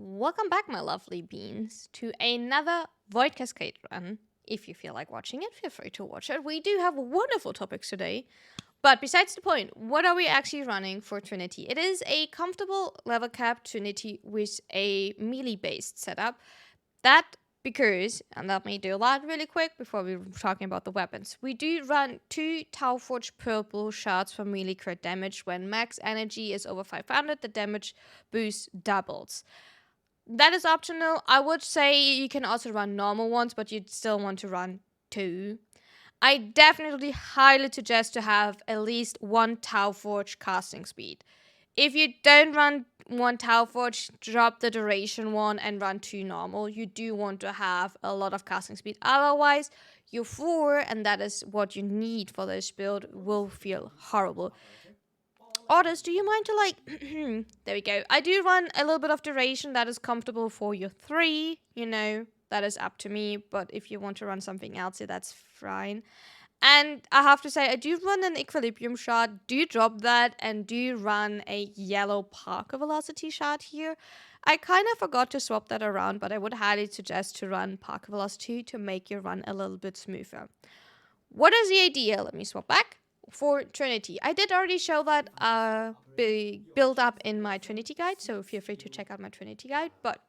Welcome back, my lovely beans, to another Void Cascade run. If you feel like watching it, feel free to watch it. We do have wonderful topics today. But besides the point, what are we actually running for Trinity? It is a comfortable level cap Trinity with a melee-based setup. That because, and let me do that really quick before we're talking about the weapons. We do run 2 Tau Forge purple shards for melee crit damage. When max energy is over 500, the damage boost doubles. That is optional. I would say you can also run normal ones, but you'd still want to run 2. I definitely highly suggest to have at least 1 Tau Forge casting speed. If you don't run 1 Tau Forge, drop the duration one and run 2 normal. You do want to have a lot of casting speed. Otherwise, your 4, and that is what you need for this build, will feel horrible. Orders, do you mind to there we go. I do run a little bit of duration that is comfortable for your 3, that is up to me. But if you want to run something else, that's fine. And I have to say, I do run an equilibrium shot, do drop that, and do run a yellow Parker velocity shot here. I kind of forgot to swap that around, but I would highly suggest to run Parker velocity to make your run a little bit smoother. What is the idea? Let me swap back. For Trinity, I did already show that build up in my Trinity guide, so feel free to check out my Trinity guide. But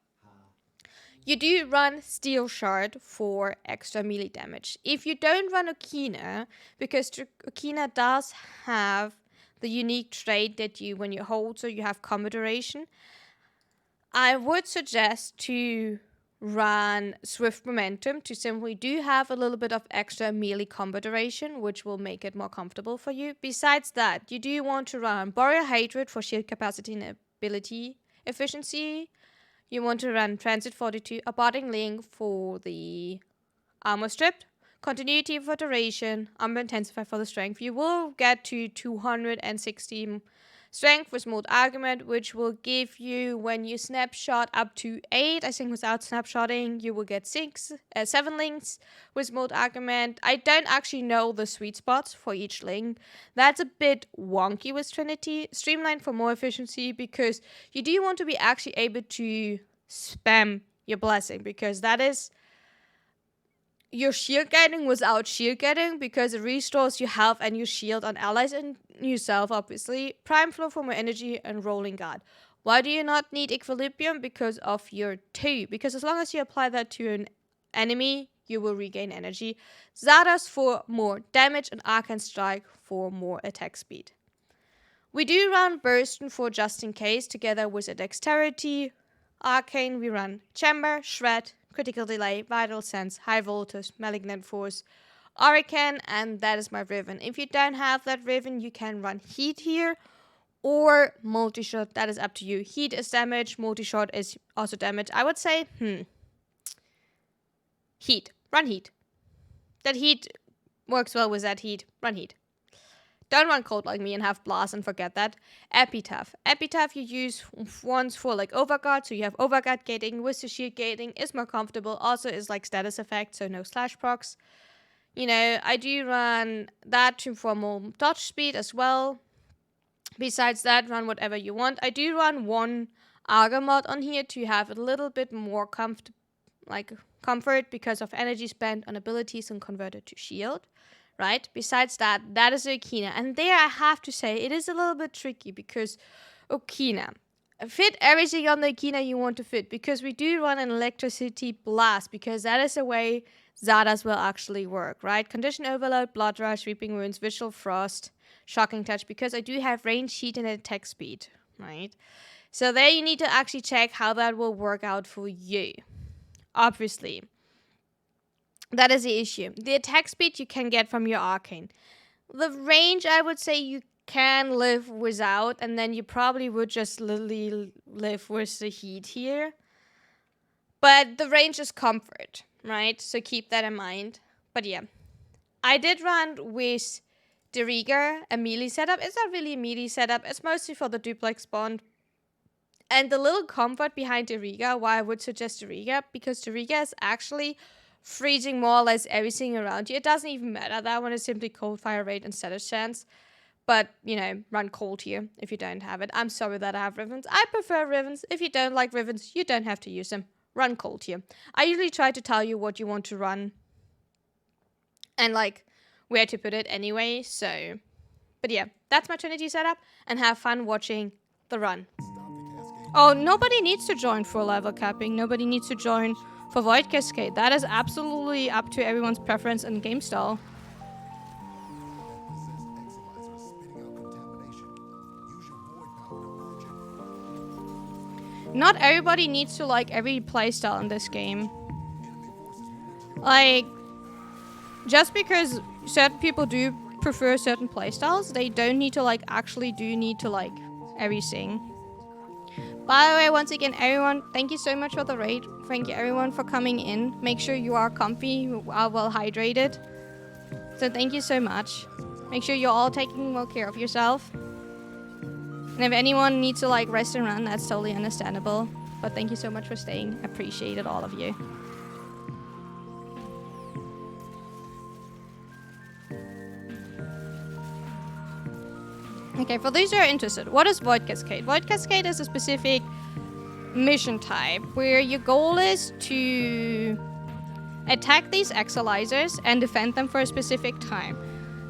you do run Steel Shard for extra melee damage. If you don't run Okina, because Okina does have the unique trait that when you hold, so you have combo duration, I would suggest to run Swift Momentum to simply do have a little bit of extra melee combo duration, which will make it more comfortable for you. Besides that, you do want to run Boreal Hatred for shield capacity and ability efficiency. You want to run Transit Fortitude, Abiding Link for the armor stripped, Continuity for duration, Armor Intensify for the strength. You will get to 260 strength with Smooth Argument, which will give you, when you snapshot up to 8, I think without snapshotting, you will get 7 links with Smooth Argument. I don't actually know the sweet spots for each link. That's a bit wonky with Trinity. Streamline for more efficiency, because you do want to be actually able to spam your blessing, because that is your shield gating without shield gating, because it restores your health and your shield on allies and yourself, obviously. Prime Flow for more energy and Rolling Guard. Why do you not need Equilibrium? Because of your 2. Because as long as you apply that to an enemy, you will regain energy. Zardas for more damage and Arcane Strike for more attack speed. We do run Bursten for just in case, together with a Dexterity. Arcane, we run Chamber, Shred, Critical Delay, Vital Sense, High Voltage, Malignant Force, Hurricane, and that is my Riven. If you don't have that Riven, you can run Heat here, or Multi-Shot, that is up to you. Heat is damage, Multi-Shot is also damage. I would say, Heat. Run Heat. That Heat works well with that Heat. Run Heat. Don't run Cold like me and have Blast and forget that. Epitaph. Epitaph you use once for Overguard, so you have Overguard gating with the shield gating. Is more comfortable. Also is status effect, so no slash procs. I do run that for more dodge speed as well. Besides that, run whatever you want. I do run 1 Arga mod on here to have a little bit more comfort because of energy spent on abilities and converted to shield. Right? Besides that, that is Okina. And there I have to say, it is a little bit tricky, because Okina. Fit everything on the Okina you want to fit, because we do run an Electricity Blast, because that is the way Zardas will actually work, right? Condition Overload, Blood Rush, Sweeping Wounds, Visual Frost, Shocking Touch, because I do have range, heat, and attack speed, right? So there you need to actually check how that will work out for you. Obviously. That is the issue. The attack speed you can get from your Arcane. The range, I would say you can live without, and then you probably would just literally live with the heat here. But the range is comfort, right? So keep that in mind. But yeah. I did run with Deriga, a melee setup. It's not really a melee setup. It's mostly for the duplex bond. And the little comfort behind Deriga, why I would suggest Deriga, because Deriga is actually freezing more or less everything around you. It doesn't even matter. That one is simply cold fire rate and status chance. But, you know, run cold here if you don't have it. I'm sorry that I have ribbons. I prefer ribbons. If you don't like ribbons, you don't have to use them. Run cold here. I usually try to tell you what you want to run and, like, where to put it anyway. So, but yeah, that's my Trinity setup. And have fun watching the run. Oh, nobody needs to join for level capping. Nobody needs to join for Void Cascade. That is absolutely up to everyone's preference and game style. Not everybody needs to like every playstyle in this game. Like, just because certain people do prefer certain playstyles, they don't need to like everything. By the way, once again, everyone, thank you so much for the raid. Thank you everyone for coming in. Make sure you are comfy, you are well hydrated. So thank you so much. Make sure you're all taking well care of yourself. And if anyone needs to like rest and run, that's totally understandable. But thank you so much for staying. Appreciate it, all of you. Okay, for those who are interested, what is Void Cascade? Void Cascade is a specific mission type where your goal is to attack these exilizers and defend them for a specific time.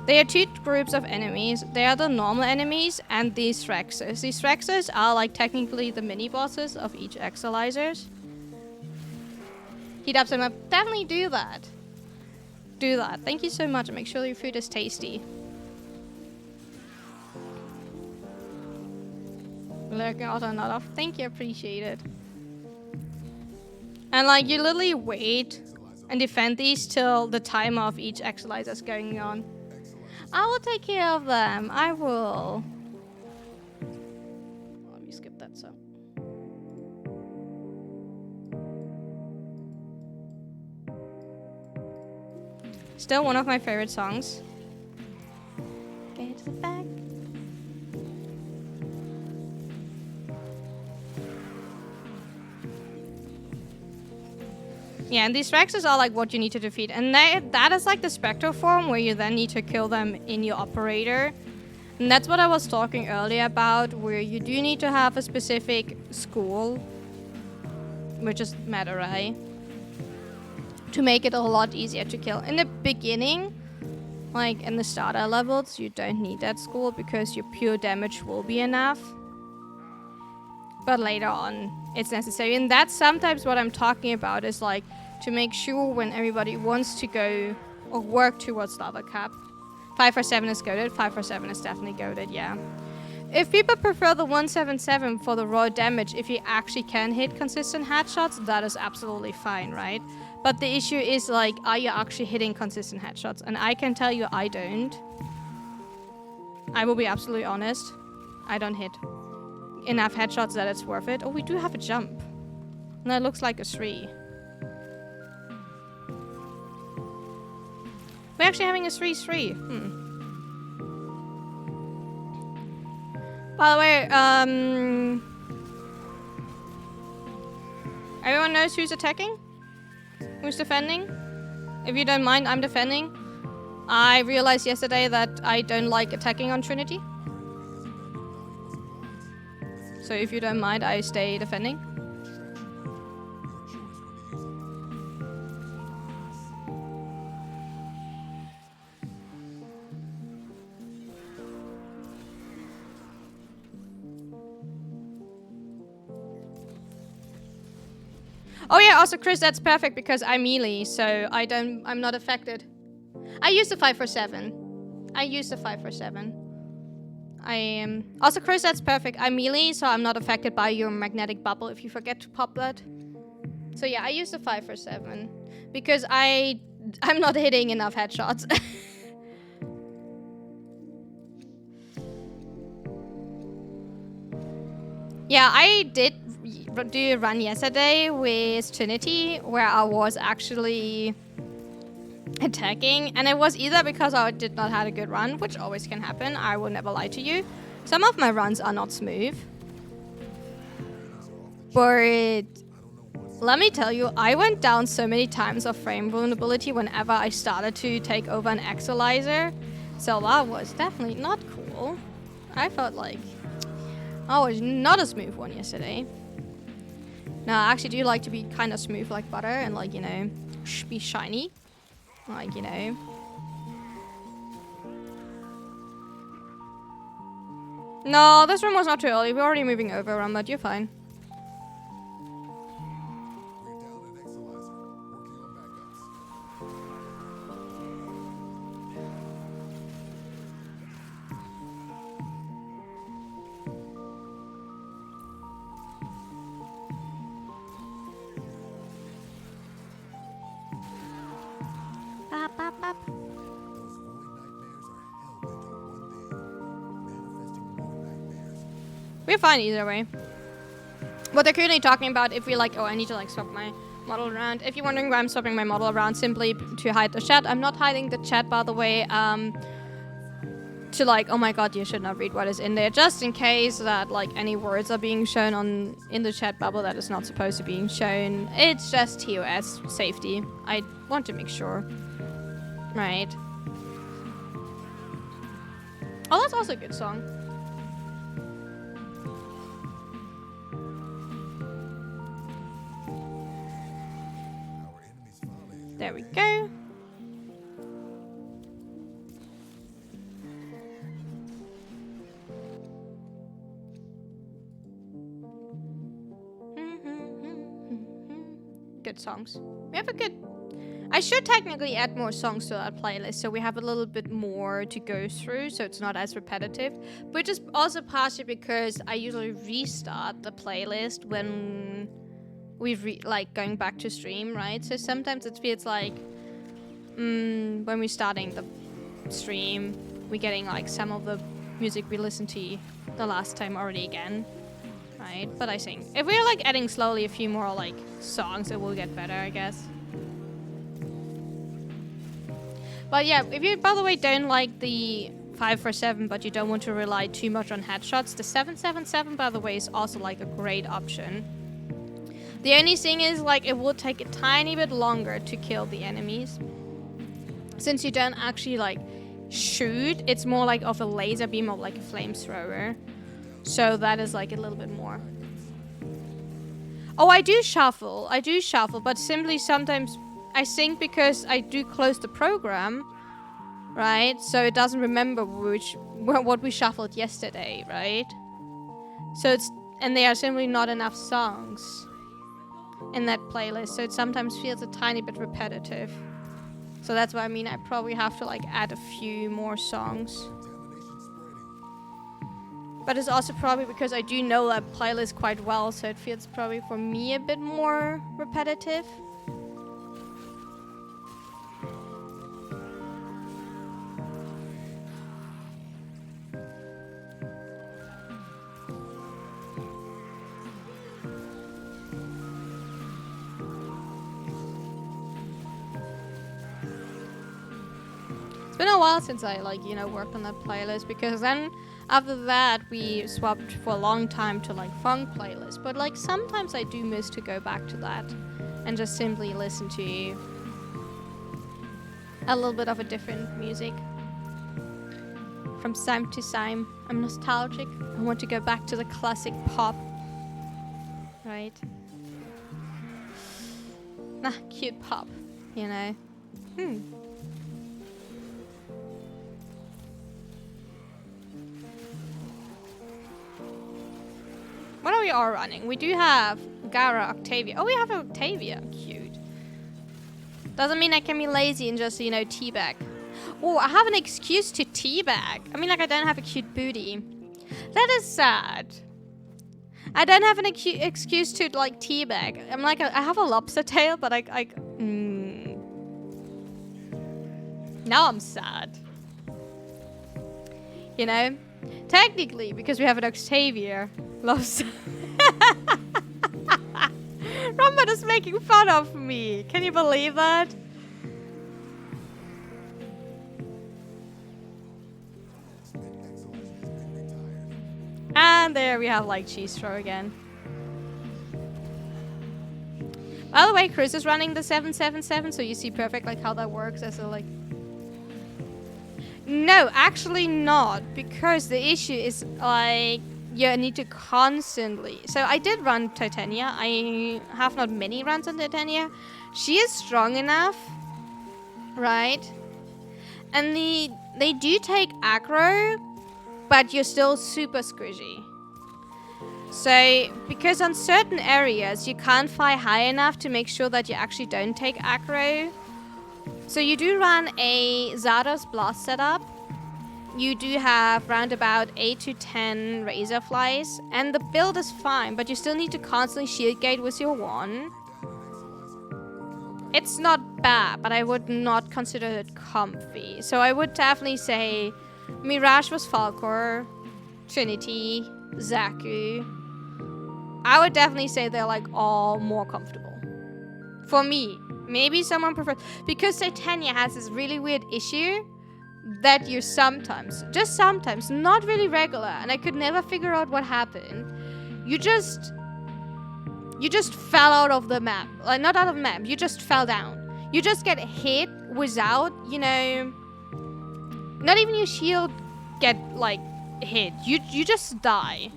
There are two groups of enemies. They are the normal enemies and these Threxers. These Threxers are like technically the mini-bosses of each exilizers. Heat up some up. Definitely do that. Do that. Thank you so much. Make sure your food is tasty. Lurking also not off. Thank you, appreciate it. And like you literally wait and defend these till the timer of each exilizer is going on. I will take care of them. I will. Let me skip that song. Still one of my favorite songs. Get to the back. Yeah, and these Rexes are like what you need to defeat. And that is like the Spectral form where you then need to kill them in your operator. And that's what I was talking earlier about, where you do need to have a specific school, which is Madurai, to make it a lot easier to kill. In the beginning, like in the starter levels, you don't need that school because your pure damage will be enough. But later on, it's necessary. And that's sometimes what I'm talking about, is like to make sure when everybody wants to go or work towards the other cap. 547 is goated. 547 is definitely goated, yeah. If people prefer the 177 for the raw damage, if you actually can hit consistent headshots, that is absolutely fine, right? But the issue is like, are you actually hitting consistent headshots? And I can tell you I don't. I will be absolutely honest. I don't hit enough headshots that it's worth it. Oh, we do have a jump. And that looks like a 3. We're actually having a 3-3. By the way, everyone knows who's attacking? Who's defending? If you don't mind, I'm defending. I realized yesterday that I don't like attacking on Trinity. So if you don't mind, I stay defending. Oh yeah, also Chris, that's perfect because I'm melee, so I'm not affected. I use the 547. I am also Chris, that's perfect. I'm melee, so I'm not affected by your magnetic bubble if you forget to pop that. So yeah, I use the 547 because I'm not hitting enough headshots. Yeah, I did do a run yesterday with Trinity where I was actually attacking, and it was either because I did not have a good run, which always can happen, I will never lie to you. Some of my runs are not smooth, but let me tell you, I went down so many times of frame vulnerability whenever I started to take over an exilizer, so that was definitely not cool. awful. I felt like I was not a smooth one yesterday. No, I actually do like to be kind of smooth like butter and like, you know, be shiny. Like, you know. No, this room was not too early. We're already moving over, Rumbat. You're fine. Bop, bop, bop. We're fine either way. What they're currently talking about, if we like, oh, I need to like swap my model around. If you're wondering why I'm swapping my model around, simply to hide the chat. I'm not hiding the chat, by the way, to like, oh my god, you should not read what is in there, just in case that like any words are being shown on in the chat bubble that is not supposed to be shown. It's just TOS safety. I want to make sure. Right. Oh, that's also a good song. There we go. Good songs. We have a good... I should technically add more songs to that playlist so we have a little bit more to go through so it's not as repetitive. Which is also partially because I usually restart the playlist when we like going back to stream, right? So sometimes it feels like when we're starting the stream, we're getting like some of the music we listened to the last time already again. Right, but I think if we're like adding slowly a few more like songs, it will get better, I guess. But yeah, if you, by the way, don't like the 547, but you don't want to rely too much on headshots, the 777, by the way, is also like a great option. The only thing is, like, it will take a tiny bit longer to kill the enemies. Since you don't actually like shoot, it's more like of a laser beam or like a flamethrower. So that is like a little bit more. Oh, I do shuffle, but simply sometimes I think because I do close the program, right? So it doesn't remember what we shuffled yesterday, right? So it's, and there are simply not enough songs in that playlist, so it sometimes feels a tiny bit repetitive. So that's why I mean I probably have to like add a few more songs. But it's also probably because I do know that playlist quite well, so it feels probably for me a bit more repetitive. It's been a while since I like, you know, worked on that playlist, because then after that we swapped for a long time to like funk playlist. But like sometimes I do miss to go back to that and just simply listen to a little bit of a different music. From time to time, I'm nostalgic. I want to go back to the classic pop. Right? Nah, cute pop, you know. What are we all running? We do have Gara, Octavia. Oh, we have Octavia. Cute. Doesn't mean I can be lazy and just, you know, teabag. Oh, I have an excuse to teabag. I mean, like, I don't have a cute booty. That is sad. I don't have an excuse to, like, teabag. I'm like, I have a lobster tail, but Now I'm sad. You know? Technically, because we have an Octavia. Lobster. Rumbat is making fun of me. Can you believe that? And there we have like cheese throw again. By the way, Chris is running the 777, so you see perfect like how that works as a like. No, actually not, because the issue is like you need to constantly. So I did run Titania. I have not many runs on Titania. She is strong enough, right? And they do take aggro, but you're still super squishy. So because on certain areas you can't fly high enough to make sure that you actually don't take aggro. So you do run a Zardos Blast setup. You do have round about 8 to 10 Razor Flies, and the build is fine, but you still need to constantly shield gate with your one. It's not bad, but I would not consider it comfy. So I would definitely say Mirage was Falcor, Trinity, Zaku. I would definitely say they're like all more comfortable. For me, maybe someone prefers, because Titania has this really weird issue that you sometimes, just sometimes, not really regular, and I could never figure out what happened. You just fell out of the map. Like, not out of the map, you just fell down. You just get hit without, you know, not even your shield get, like, hit. You just die.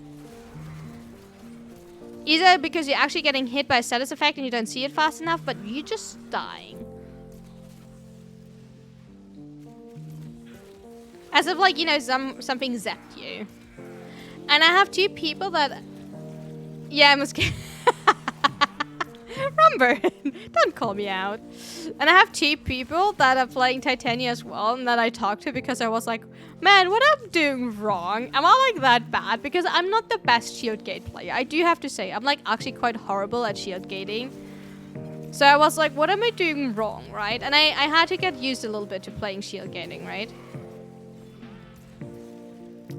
Either because you're actually getting hit by a status effect and you don't see it fast enough, but you just dying. As if, like, you know, something zapped you. And I have two people that... Yeah, I must... Rumber, don't call me out. And I have two people that are playing Titania as well, and that I talked to because I was like, man, what am I doing wrong? Am I like that bad? Because I'm not the best shield gate player. I do have to say, I'm like actually quite horrible at shield gating. So I was like, what am I doing wrong, right? And I had to get used a little bit to playing shield gating, right?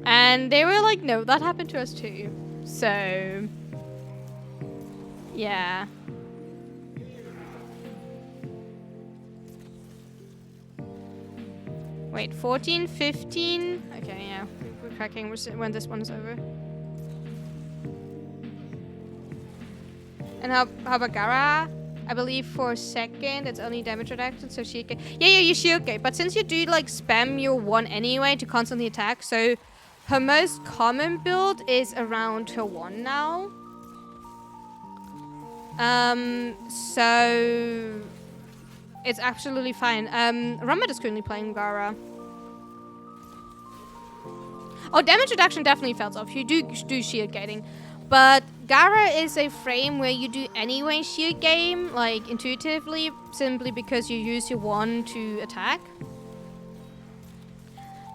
And they were like, no, that happened to us too. So, yeah. Wait, 14, 15? Okay, yeah. We're cracking when this one is over. And how about Gara? I believe for a second it's only damage reduction, so shield gate. Yeah, you shield gate. But since you do like spam your one anyway to constantly attack, so her most common build is around her one now. So it's absolutely fine. Rummet is currently playing Gara. Oh, damage reduction definitely fails off. You do shield gating. But Gara is a frame where you do anyway shield game, like intuitively, simply because you use your one to attack.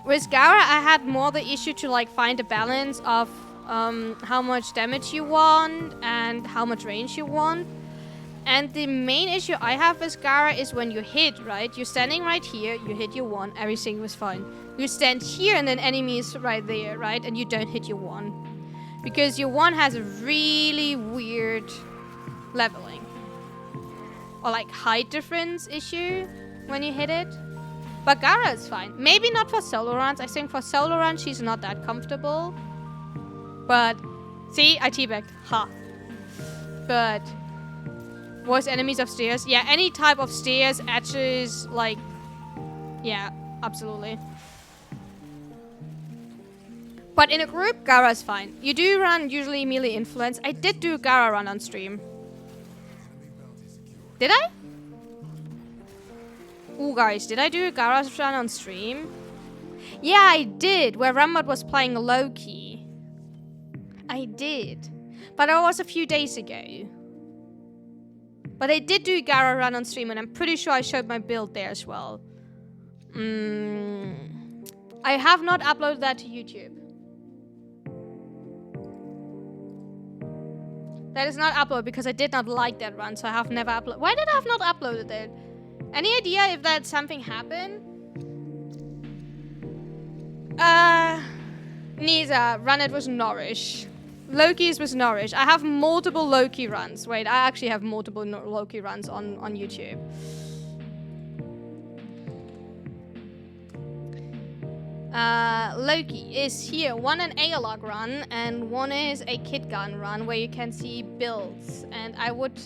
With Gara, I had more the issue to like find a balance of how much damage you want and how much range you want. And the main issue I have with Gara is when you hit, right? You're standing right here, you hit your one, everything was fine. You stand here and then enemy is right there, right? And you don't hit your one. Because your one has a really weird leveling. Or like height difference issue when you hit it. But Gara is fine. Maybe not for solo runs. I think for solo runs she's not that comfortable. But, see, I teabagged. Ha. But... Worst enemies of stairs? Yeah, any type of stairs, edges, like... Yeah, absolutely. But in a group, Gara is fine. You do run usually melee influence. I did do a Gara run on stream. Did I? Ooh, guys, did I do a Gara run on stream? Yeah, I did, where Ramad was playing Loki. I did. But that was a few days ago. But I did do a Gara run on stream, and I'm pretty sure I showed my build there as well. I have not uploaded that to YouTube. That is not uploaded because I did not like that run, so I have never uploaded. Why did I have not uploaded it? Any idea if that something happened? Neither. Run it was Norrish. Loki's was Norwich. I have multiple Loki runs. Wait, I actually have multiple Loki runs on YouTube. Loki is here. One an Aelog run and one is a Kit Gun run where you can see builds. And I would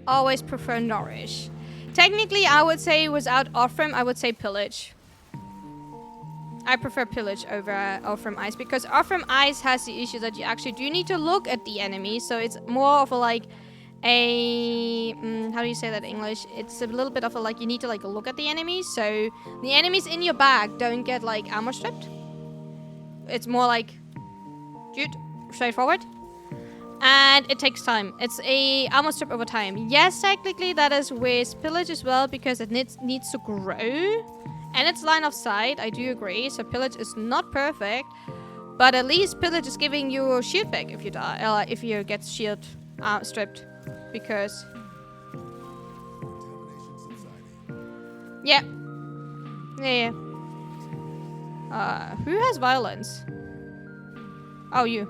always prefer Norwich. Technically, I would say without Warframe, I would say Pillage. I prefer pillage over Warframe Ice, because Warframe Ice has the issue that you actually do need to look at the enemy, so it's more of a like a how do you say that in English? It's a little bit of a like you need to like look at the enemies, so the enemies in your bag don't get like armor stripped. It's more like shoot, straightforward. And it takes time. It's a armor strip over time. Yes, technically that is with pillage as well, because it needs to grow. And it's line of sight, I do agree. So pillage is not perfect. But at least pillage is giving you a shield back if you die, if you get shield stripped. Because... Yeah. Yeah. Who has violence? Oh, you.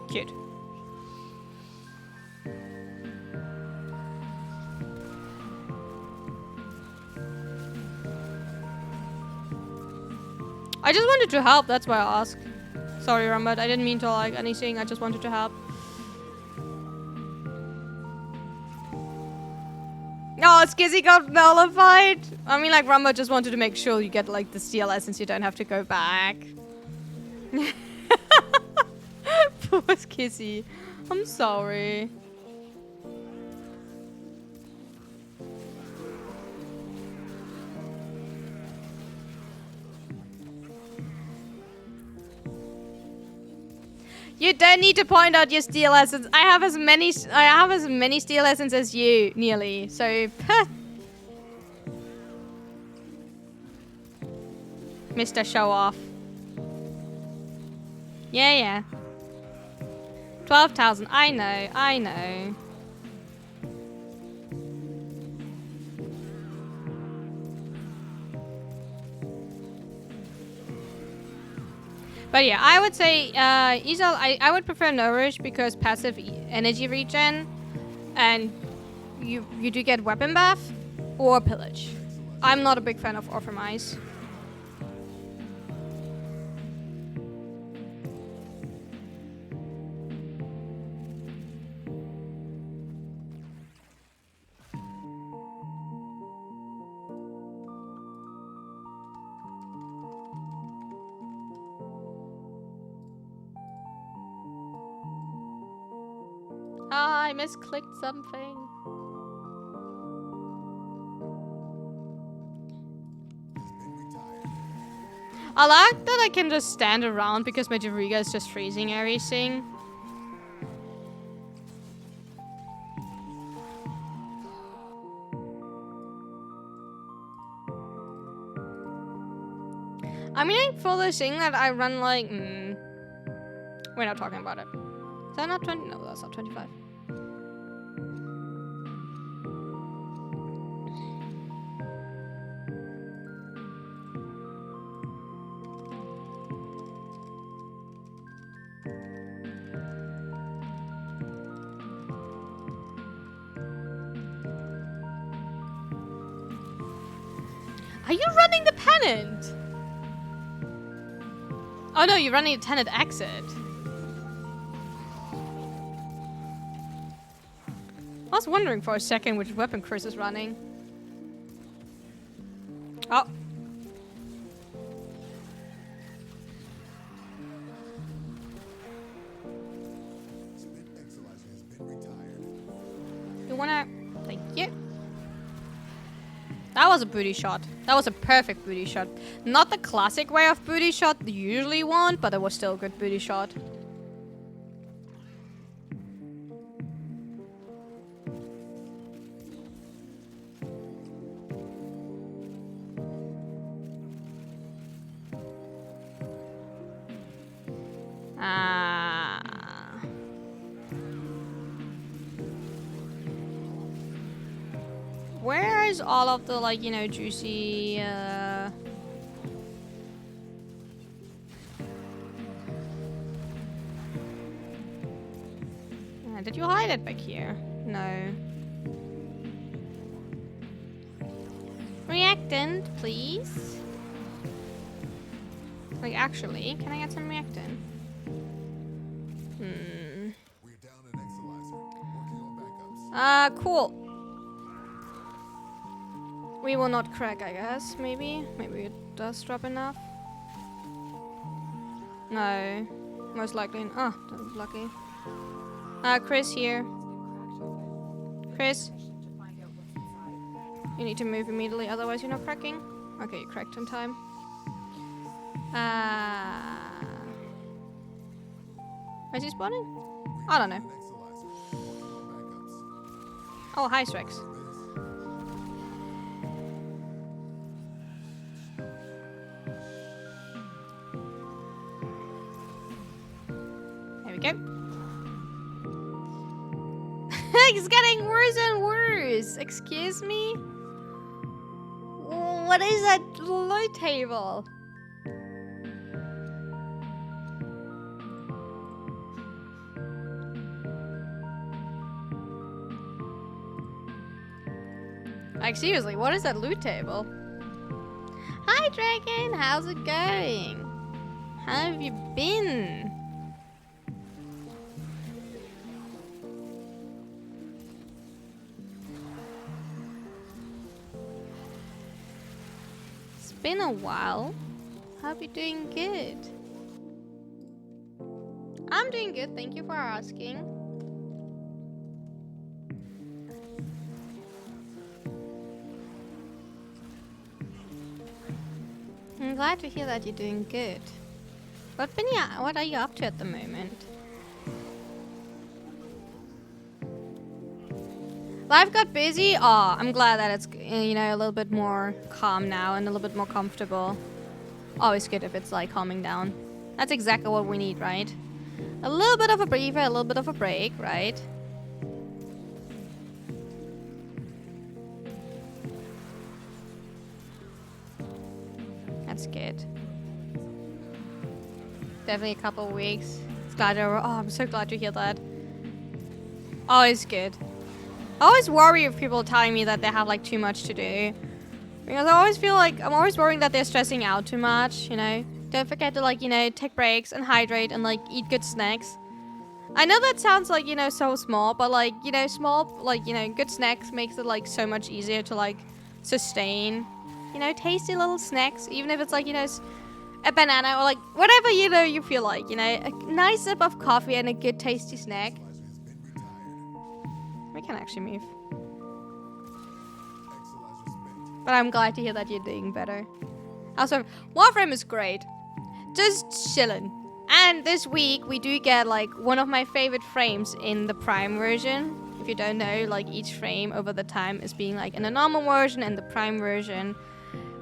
Cute. I just wanted to help, that's why I asked. Sorry, Rambert, I didn't mean to like anything, I just wanted to help. No, Skizzy got nullified. I mean, like, Rambert just wanted to make sure you get like the steel essence, you don't have to go back. Poor Skizzy. I'm sorry. You don't need to point out your steel essence. I have as many steel essence as you, nearly. So, Mr. Show Off. Yeah. 12,000. I know. But yeah, I would say Isol, I would prefer Nourish because passive energy regen, and you do get weapon buff, or Pillage. I'm not a big fan of Warframe Ice. I misclicked something. I like that I can just stand around because my Jariga is just freezing everything. I mean, for the thing that I run like... we're not talking about it. Is that not 20? No, that's not 25. Are you running the pennant? Oh no, you're running a tenant exit. I was wondering for a second which weapon Chris is running. Oh. You wanna... Thank you. That was a booty shot. That was a perfect booty shot. Not the classic way of booty shot you usually want, but it was still a good booty shot. Where is all of the, like, you know, juicy, did you hide it back here? No. Reactant, please. Like, actually, can I get some reactant? We're down an Exilizer. Working on backups. Cool. We will not crack, I guess. Maybe it does drop enough. No, most likely. Oh, that was lucky. Chris here. Chris, you need to move immediately, otherwise you're not cracking. Okay, you cracked in time. Is he spawning? I don't know. Oh, hi, Strex. There we go. It's getting worse and worse. Excuse me? What is that load table? Like, seriously, what is that loot table? Hi, Dragon! How's it going? How have you been? It's been a while. Hope you're doing good. I'm doing good, thank you for asking. I'm glad to hear that you're doing good. What are you up to at the moment? Life got busy? Oh, I'm glad that it's, you know, a little bit more calm now and a little bit more comfortable. Always good if it's like calming down. That's exactly what we need, right? A little bit of a breather, a little bit of a break, right? That's good. Definitely a couple of weeks. It's glad you're, oh, I'm so glad to hear that. Always good. I always worry if people telling me that they have like too much to do. Because I always feel like, I'm always worrying that they're stressing out too much, you know? Don't forget to like, you know, take breaks and hydrate and like eat good snacks. I know that sounds like, you know, so small, but like, you know, small, like, you know, good snacks makes it like so much easier to like sustain. You know, tasty little snacks, even if it's like, you know, a banana or like whatever, you know, you feel like, you know, a nice sip of coffee and a good tasty snack. We can actually move. But I'm glad to hear that you're doing better. Also, Warframe is great. Just chillin'. And this week, we do get, like, one of my favorite frames in the Prime version. If you don't know, like, each frame over the time is being, like, in the normal version and the Prime version.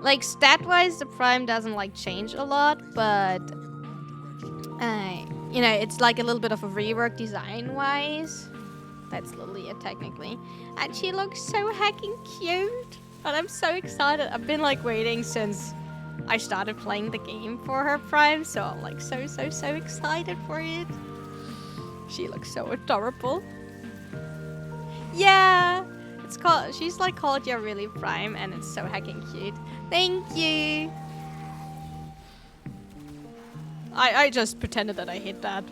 Like, stat-wise, the Prime doesn't, like, change a lot, but... you know, it's, like, a little bit of a rework design-wise. That's Lilia, technically. And she looks so heckin' cute. And I'm so excited. I've been, like, waiting since I started playing the game for her Prime, so I'm like so excited for it. She looks so adorable. Yeah, it's called. She's like called Your Really Prime, and it's so heckin' cute. Thank you. I just pretended that I hit that.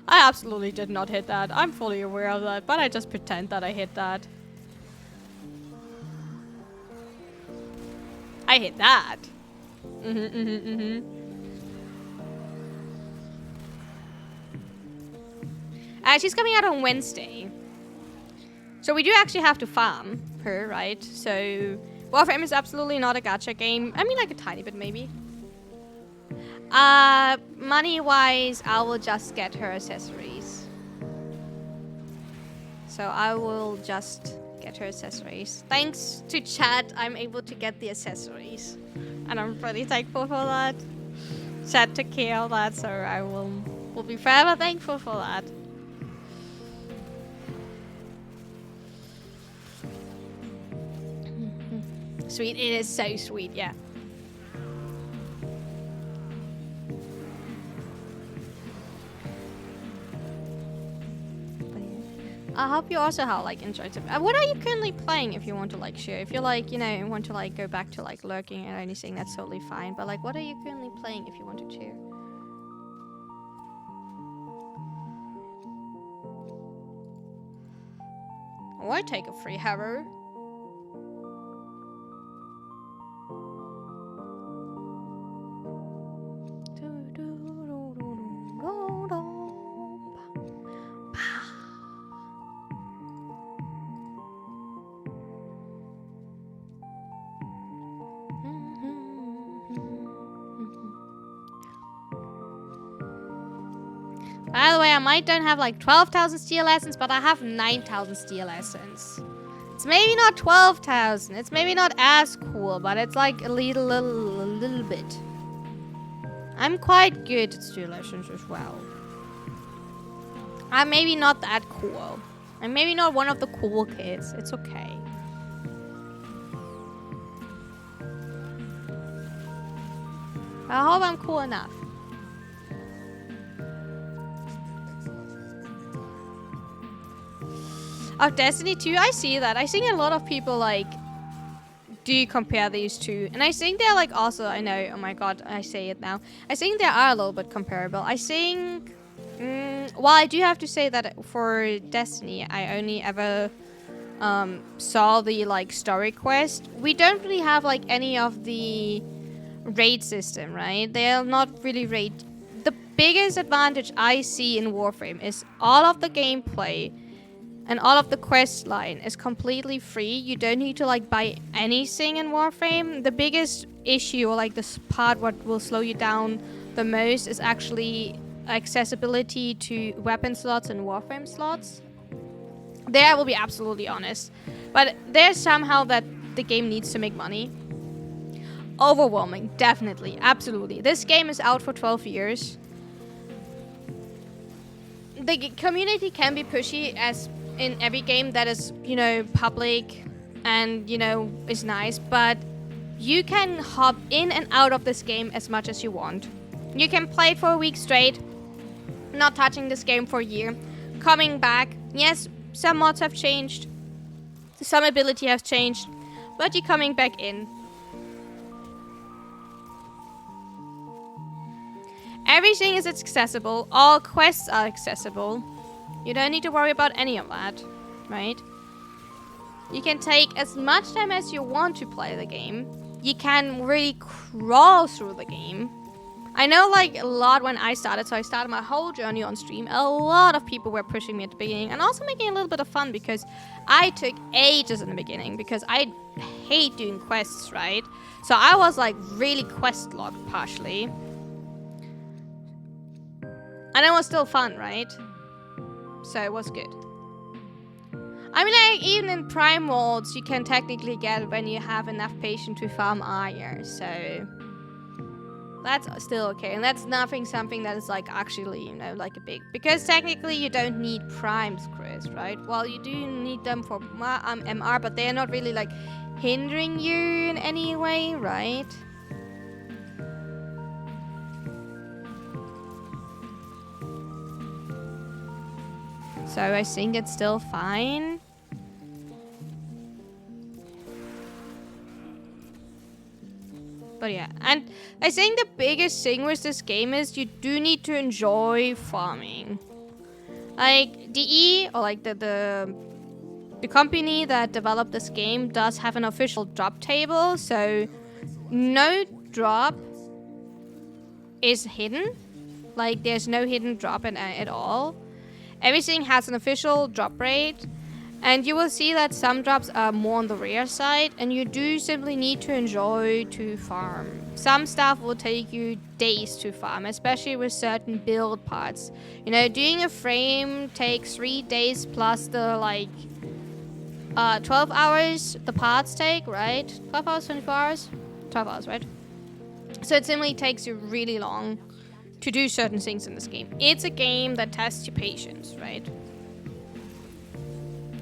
I absolutely did not hit that. I'm fully aware of that, but I just pretend that I hit that. I hit that. She's coming out on Wednesday. So we do actually have to farm her, right? So Warframe is absolutely not a gacha game. I mean, like a tiny bit maybe. Money-wise, I will just get her accessories. So I will just get her accessories. Thanks to chat, I'm able to get the accessories. And I'm pretty thankful for that. Chat took care of that, so I will be forever thankful for that. Sweet, it is so sweet, yeah. I hope you also have like enjoyed it. What are you currently playing if you want to like share? If you're like, you know, want to like go back to like lurking or anything, that's totally fine. But like, what are you currently playing if you want to share? Or take a free hammer. By the way, I might don't have like 12,000 steel essence, but I have 9,000 steel essence. It's maybe not 12,000. It's maybe not as cool, but it's like a little bit. I'm quite good at steel essence as well. I'm maybe not that cool. I'm maybe not one of the cool kids. It's okay. I hope I'm cool enough. Oh, Destiny 2, I see that. I think a lot of people like do compare these two. And I think they're like also, I know, oh my god, I say it now. I think they are a little bit comparable. I think, well, I do have to say that for Destiny, I only ever saw the like story quest. We don't really have like any of the raid system, right? They're not really raid. The biggest advantage I see in Warframe is all of the gameplay and all of the quest line is completely free. You don't need to like buy anything in Warframe. The biggest issue, or like this part what will slow you down the most, is actually accessibility to weapon slots and Warframe slots. There I will be absolutely honest. But there's somehow that the game needs to make money. Overwhelming, definitely, absolutely. This game is out for 12 years. The community can be pushy as in every game that is, you know, public and, you know, is nice, but you can hop in and out of this game as much as you want. You can play it for a week straight, not touching this game for a year, coming back. Yes, some mods have changed, some ability has changed, but you're coming back in. Everything is accessible. All quests are accessible. You don't need to worry about any of that, right? You can take as much time as you want to play the game. You can really crawl through the game. I know like a lot when I started, so I started my whole journey on stream. A lot of people were pushing me at the beginning and also making a little bit of fun because I took ages in the beginning because I hate doing quests, right? So I was like really quest locked partially. And it was still fun, right? So it was good. I mean, like, even in Prime modes, you can technically get when you have enough patience to farm iron. So that's still okay. And that's something that is like actually, you know, like a big... Because technically you don't need primes, Chris, right? Well, you do need them for MR, but they're not really like hindering you in any way, right? So I think it's still fine. But yeah, and I think the biggest thing with this game is you do need to enjoy farming. Like DE, or like the company that developed this game does have an official drop table, so no drop is hidden. Like there's no hidden drop at all. Everything has an official drop rate, and you will see that some drops are more on the rare side, and you do simply need to enjoy to farm. Some stuff will take you days to farm, especially with certain build parts. You know, doing a frame takes 3 days plus the like 12 hours the parts take, right? 12 hours, 24 hours? 12 hours, right? So it simply takes you really long to do certain things in this game. It's a game that tests your patience, right?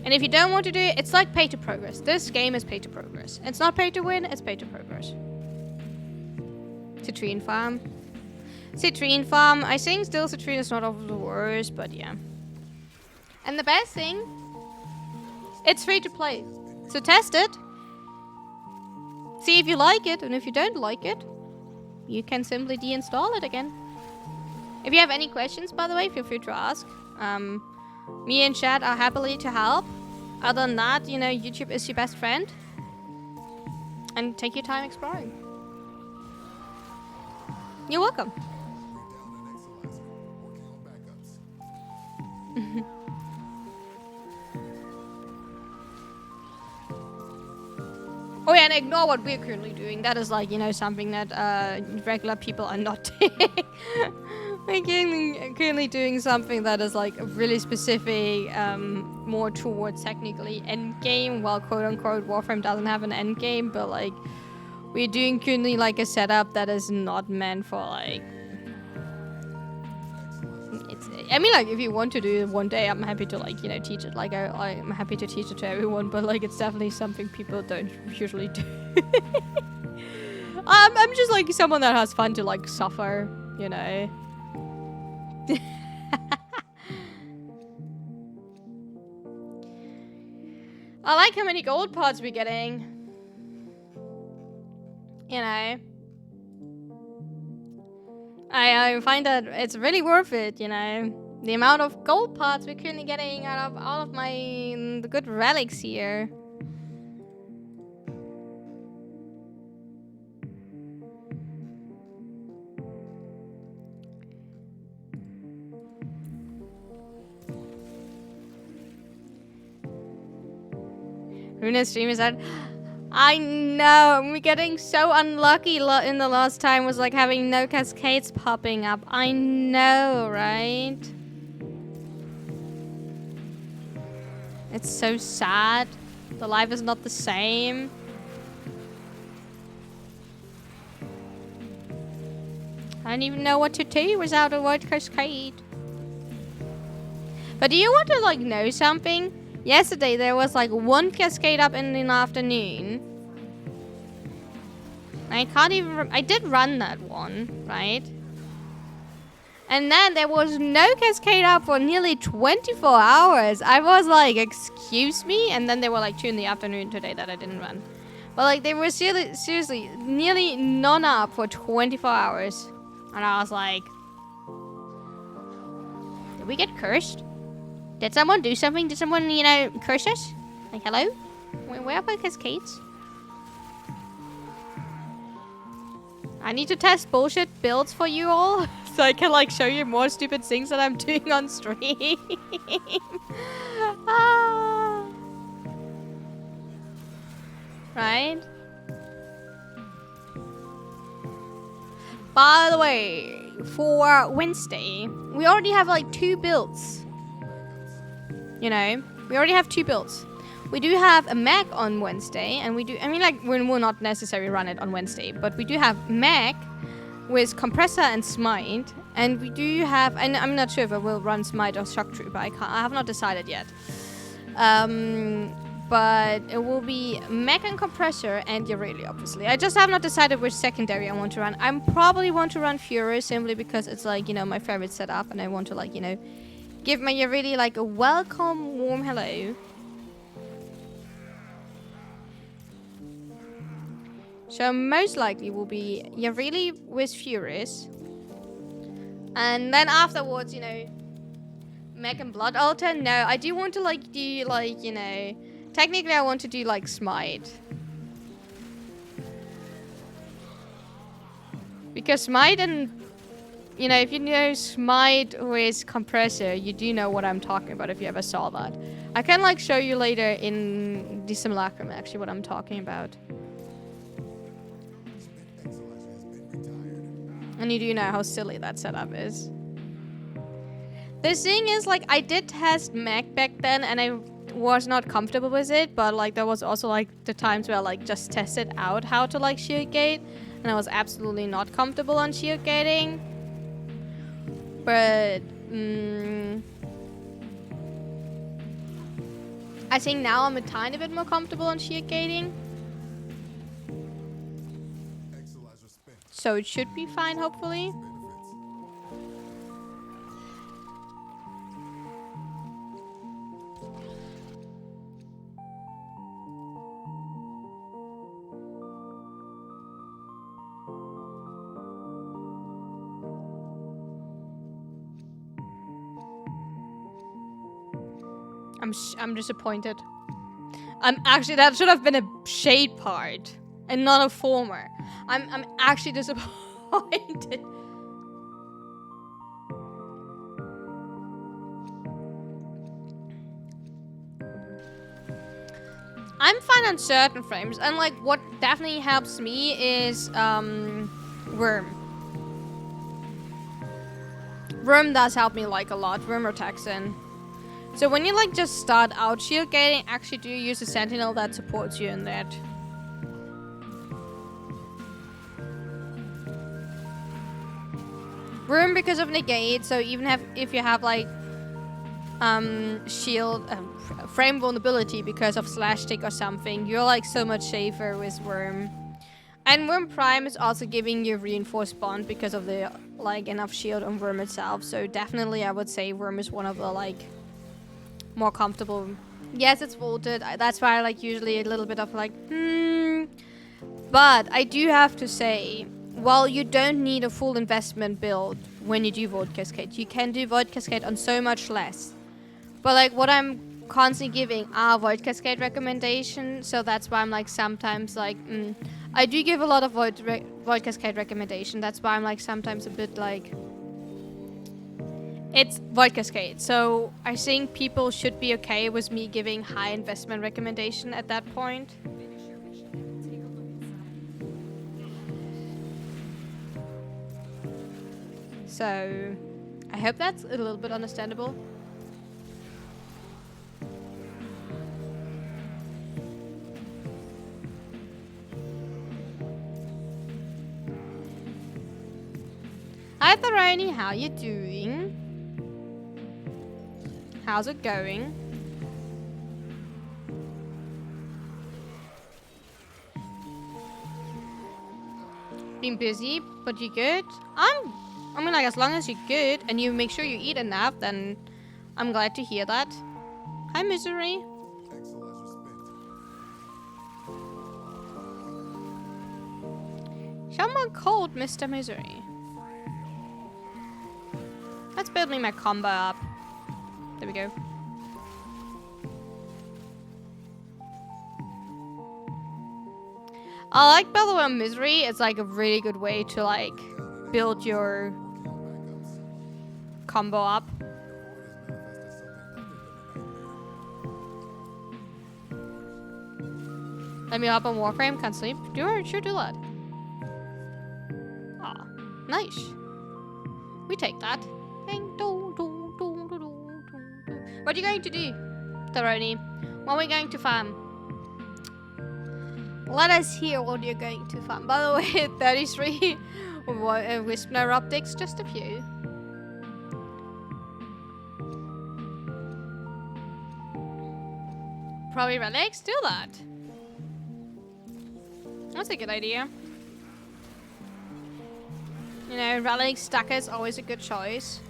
And if you don't want to do it, it's like pay to progress. This game is pay to progress. It's not pay to win, it's pay to progress. Citrine farm. Citrine farm. I think still Citrine is not of the worst, but yeah. And the best thing, it's free to play. So test it. See if you like it, and if you don't like it, you can simply deinstall it again. If you have any questions, by the way, feel free to ask. Me and chat are happily to help. Other than that, you know, YouTube is your best friend. And take your time exploring. You're welcome. Oh yeah, and ignore what we're currently doing. That is like, you know, something that regular people are not doing. We're currently doing something that is like really specific, more towards technically end game. Well, quote unquote, Warframe doesn't have an end game, but like we're doing currently like a setup that is not meant for like. I mean, like, if you want to do it one day, I'm happy to, like, you know, teach it. Like, I'm happy to teach it to everyone, but, like, it's definitely something people don't usually do. I'm just, like, someone that has fun to, like, suffer, you know. I like how many gold pods we're getting. You know. I find that it's really worth it, you know. The amount of gold pods we're currently getting out of all of the good relics here. Runa's stream is out. I know, we're getting so unlucky in the last time was like having no cascades popping up. I know, right? It's so sad. The life is not the same. I don't even know what to do without a white cascade. But do you want to like know something? Yesterday there was like one cascade up in the afternoon. I can't even. I did run that one, right? And then there was no cascade up for nearly 24 hours. I was like, excuse me? And then there were like 2 in the afternoon today that I didn't run. But like they were seriously nearly none up for 24 hours. And I was like, did we get cursed? Did someone do something? Did someone, you know, curse us? Like, hello? Where are my cascades? I need to test bullshit builds for you all. So I can, like, show you more stupid things that I'm doing on stream. Ah. Right? By the way, for Wednesday, we already have, like, 2 builds. You know, we already have 2 builds. We do have a mech on Wednesday, and we do, I mean, like, we will not necessarily run it on Wednesday, but we do have mech with compressor and smite, and we do have, and I'm not sure if I will run smite or shock trooper. I have not decided yet. But it will be mech and compressor and Yareli, obviously. I just have not decided which secondary I want to run. I probably want to run Fury simply because it's like, you know, my favorite setup, and I want to, like, you know, give my Yareli like a welcome, warm hello. So most likely will be Yareli with Furious. And then afterwards, you know, Mech and Blood Altar. No, I do want to like do like, you know, technically I want to do like Smite. Because Smite and, you know, if you know Smite with Compressor, you do know what I'm talking about if you ever saw that. I can like show you later in the Simulacrum actually what I'm talking about. And you do know how silly that setup is. The thing is, like, I did test mech back then and I was not comfortable with it, but like there was also like the times where I like just tested out how to like shield gate, and I was absolutely not comfortable on shield gating. But I think now I'm a tiny bit more comfortable on shield gating. So it should be fine, hopefully. I'm disappointed. Actually, that should have been a shade part and not a former. I'm actually disappointed. I'm fine on certain frames, and like what definitely helps me is Worm. Worm does help me like a lot. Worm or Texan. So when you like just start out shield gating, actually do use a sentinel that supports you in that. Worm because of negate, so even if you have like shield frame vulnerability because of slash tick or something, you're like so much safer with Worm. And Worm Prime is also giving you reinforced bond because of the like enough shield on Worm itself. So definitely I would say Worm is one of the like more comfortable. Yes, it's vaulted. That's why I like usually a little bit of like But I do have to say, while you don't need a full investment build when you do Void Cascade, you can do Void Cascade on so much less. But like what I'm constantly giving are Void Cascade recommendations, so that's why I'm like sometimes like I do give a lot of Void Cascade recommendation. That's why I'm like sometimes a bit like it's Void Cascade. So I think people should be okay with me giving high investment recommendation at that point. So I hope that's a little bit understandable. Hi Tharoni, how you doing? How's it going? Been busy, but you good? I mean, like, as long as you're good and you make sure you eat enough, then I'm glad to hear that. Hi, Misery. Someone called Mr. Misery. Let's build me my combo up. There we go. I like, by the way, Misery. It's like a really good way to like build your combo up. Let me hop on Warframe, can't sleep. Sure do that. Aw, nice. We take that. What are you going to do, Tharoni? What are we going to farm? Let us hear what you're going to farm. By the way, 33 Wispner optics, just a few. Probably relics, do that. That's a good idea. You know, relic stacker is always a good choice.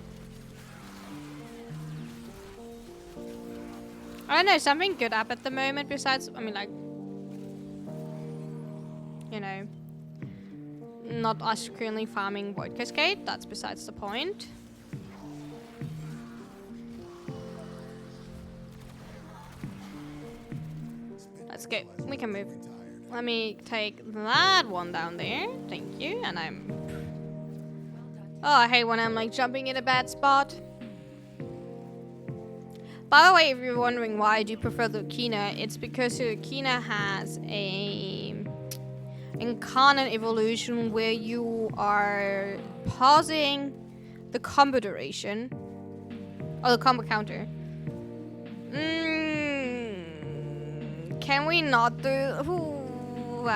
I don't know, something good up at the moment besides, I mean, like, you know, not us currently farming Void Cascade. That's besides the point. Let's go. We can move. Let me take that one down there. Thank you. And I'm... Oh, I hate when I'm like jumping in a bad spot. By the way, if you're wondering why I do prefer the Okina, it's because the Okina has a incarnate evolution where you are pausing the combo duration or the combo counter. Can we not do? Ooh,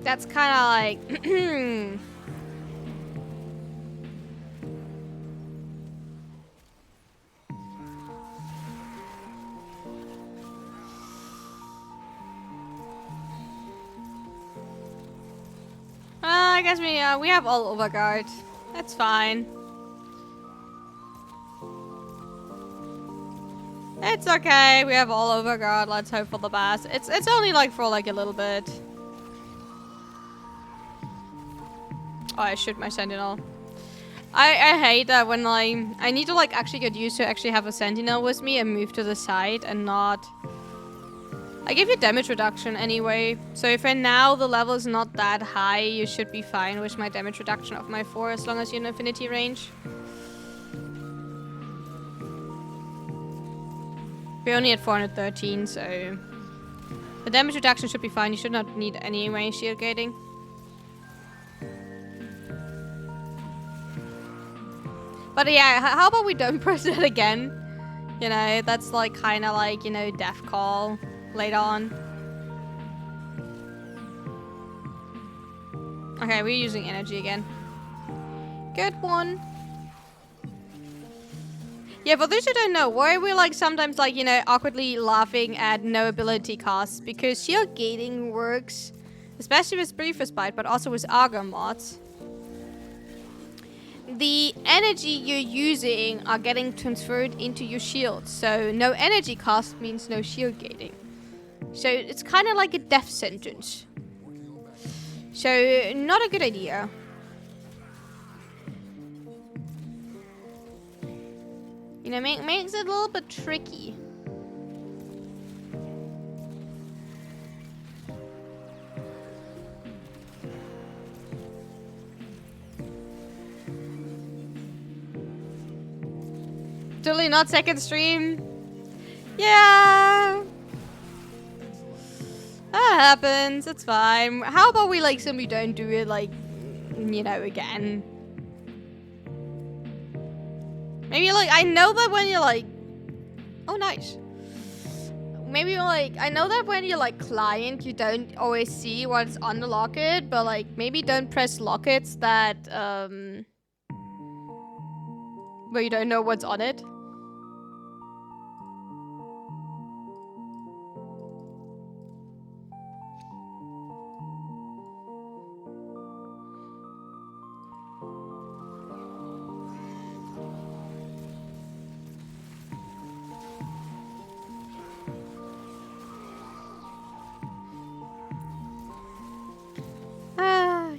that's kind of like. I guess we have all overguard. That's fine. It's okay. We have all overguard. Let's hope for the best. It's only like for like a little bit. Oh, I shoot my sentinel. I hate that when I need to like actually get used to actually have a sentinel with me and move to the side and not. I give you damage reduction anyway, so if now the level is not that high, you should be fine with my damage reduction of my 4 as long as you're in infinity range. We're only at 413, so the damage reduction should be fine. You should not need anyway shield gating. But yeah, how about we don't press it again? You know, that's like kind of like, you know, death call later on. Okay, we're using energy again. Good one. Yeah, for those who don't know, why we're like sometimes like, you know, awkwardly laughing at no ability costs, because shield gating works, especially with Briefers Bite, but also with Auger mods. The energy you're using are getting transferred into your shield, so no energy cost means no shield gating. So it's kind of like a death sentence. So not a good idea. You know, makes it a little bit tricky. Totally not second stream. Yeah. That happens. It's fine. How about we like simply don't do it like, you know, again. Maybe like, I know that when you're like, oh nice. Maybe you're like, I know that when you're like client, you don't always see what's on the locket, but like maybe don't press lockets that, where you don't know what's on it.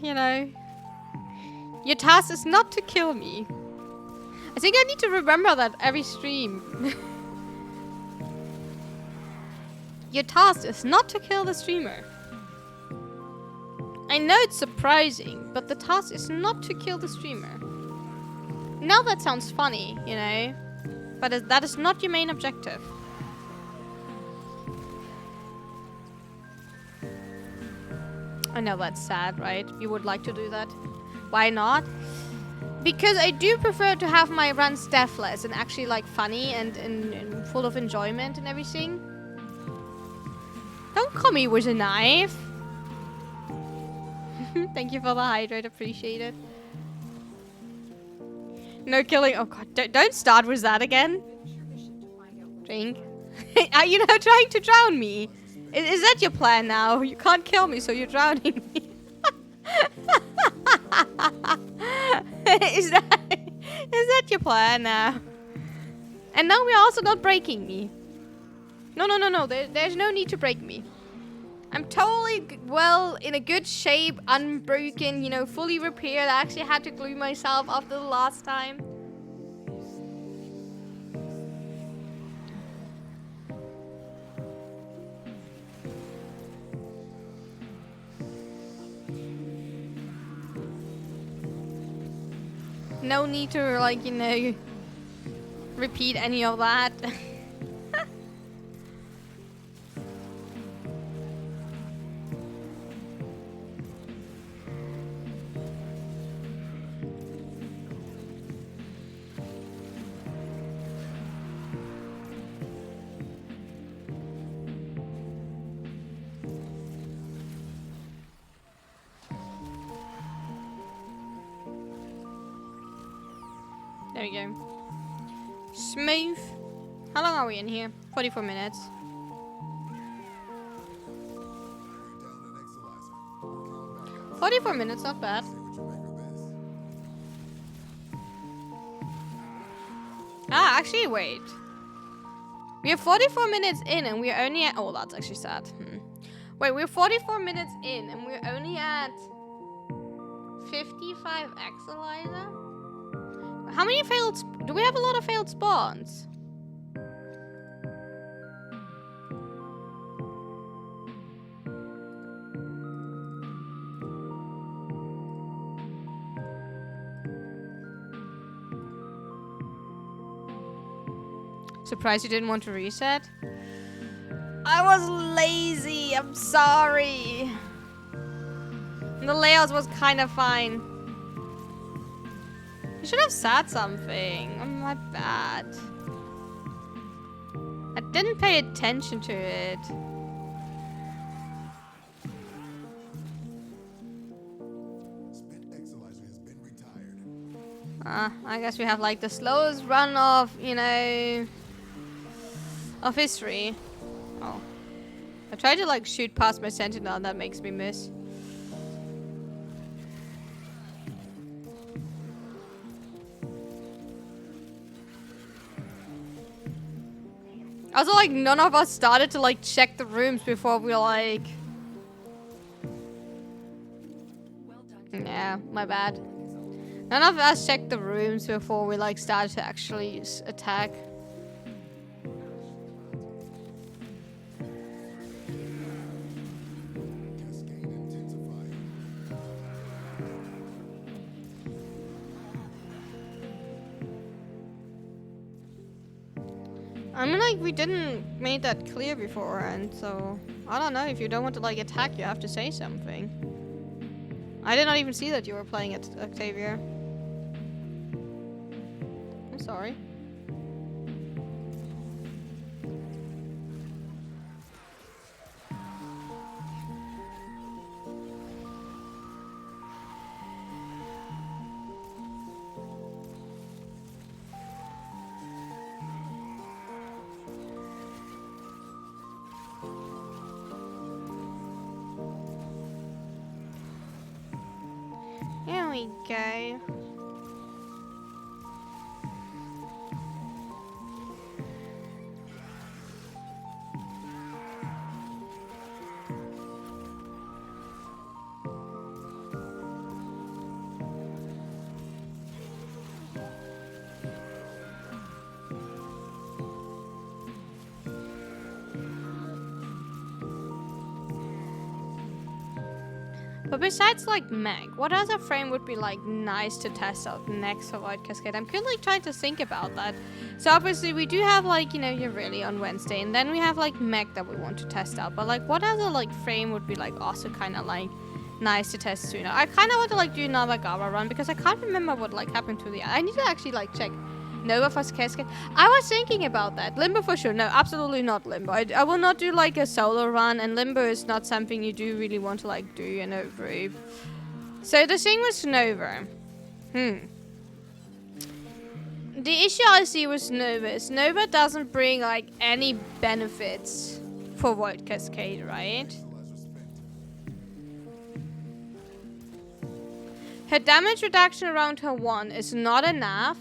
You know, your task is not to kill me. I think I need to remember that every stream. Your task is not to kill the streamer. I know it's surprising, but the task is not to kill the streamer. Now that sounds funny, you know, but that is not your main objective. I know that's sad, right? You would like to do that. Why not? Because I do prefer to have my runs deathless and actually like funny and full of enjoyment and everything. Don't come me with a knife. Thank you for the hydrate, appreciate it. No killing. Oh god, don't start with that again. Drink. Are you now trying to drown me? Is that your plan now? You can't kill me, so you're drowning me. Is that your plan now? And now we're also not breaking me. No. There's no need to break me. I'm totally well in a good shape, unbroken, you know, fully repaired. I actually had to glue myself after the last time. No need to, like, you know, repeat any of that. There we go. Smooth. How long are we in here? 44 minutes. $44 minutes, not bad. Ah, actually, wait. We are 44 minutes in and we're only at... Oh, that's actually sad. Wait, we're 44 minutes in and we're only at 55 Exalizer? How many failed... Do we have a lot of failed spawns? Surprised you didn't want to reset? I was lazy. I'm sorry. The layout was kind of fine. You should have said something. Oh, my bad. I didn't pay attention to it. I guess we have like the slowest run of, you know, of history. Oh. I tried to like shoot past my sentinel and that makes me miss. Also, like, none of us started to like check the rooms before we like... Yeah, my bad. None of us checked the rooms before we like started to actually attack. I mean, like, we didn't make that clear beforehand, so... I don't know, if you don't want to, like, attack, you have to say something. I did not even see that you were playing at Octavia. I'm sorry. Here we go. But besides like Meg, what other frame would be like nice to test out next for Void Cascade? I'm currently trying to think about that. So obviously we do have like, you know, you're really on Wednesday, and then we have like Meg that we want to test out. But like what other like frame would be like also kind of like nice to test sooner? I kind of want to like do another Gala run because I can't remember what like happened to the... I need to actually like check. Nova for Cascade. I was thinking about that. Limbo for sure. No, absolutely not Limbo. I will not do like a solo run, and Limbo is not something you do really want to like do in a group. So the thing with Nova. The issue I see with Nova is Nova doesn't bring like any benefits for Void Cascade, right? Her damage reduction around her 1 is not enough.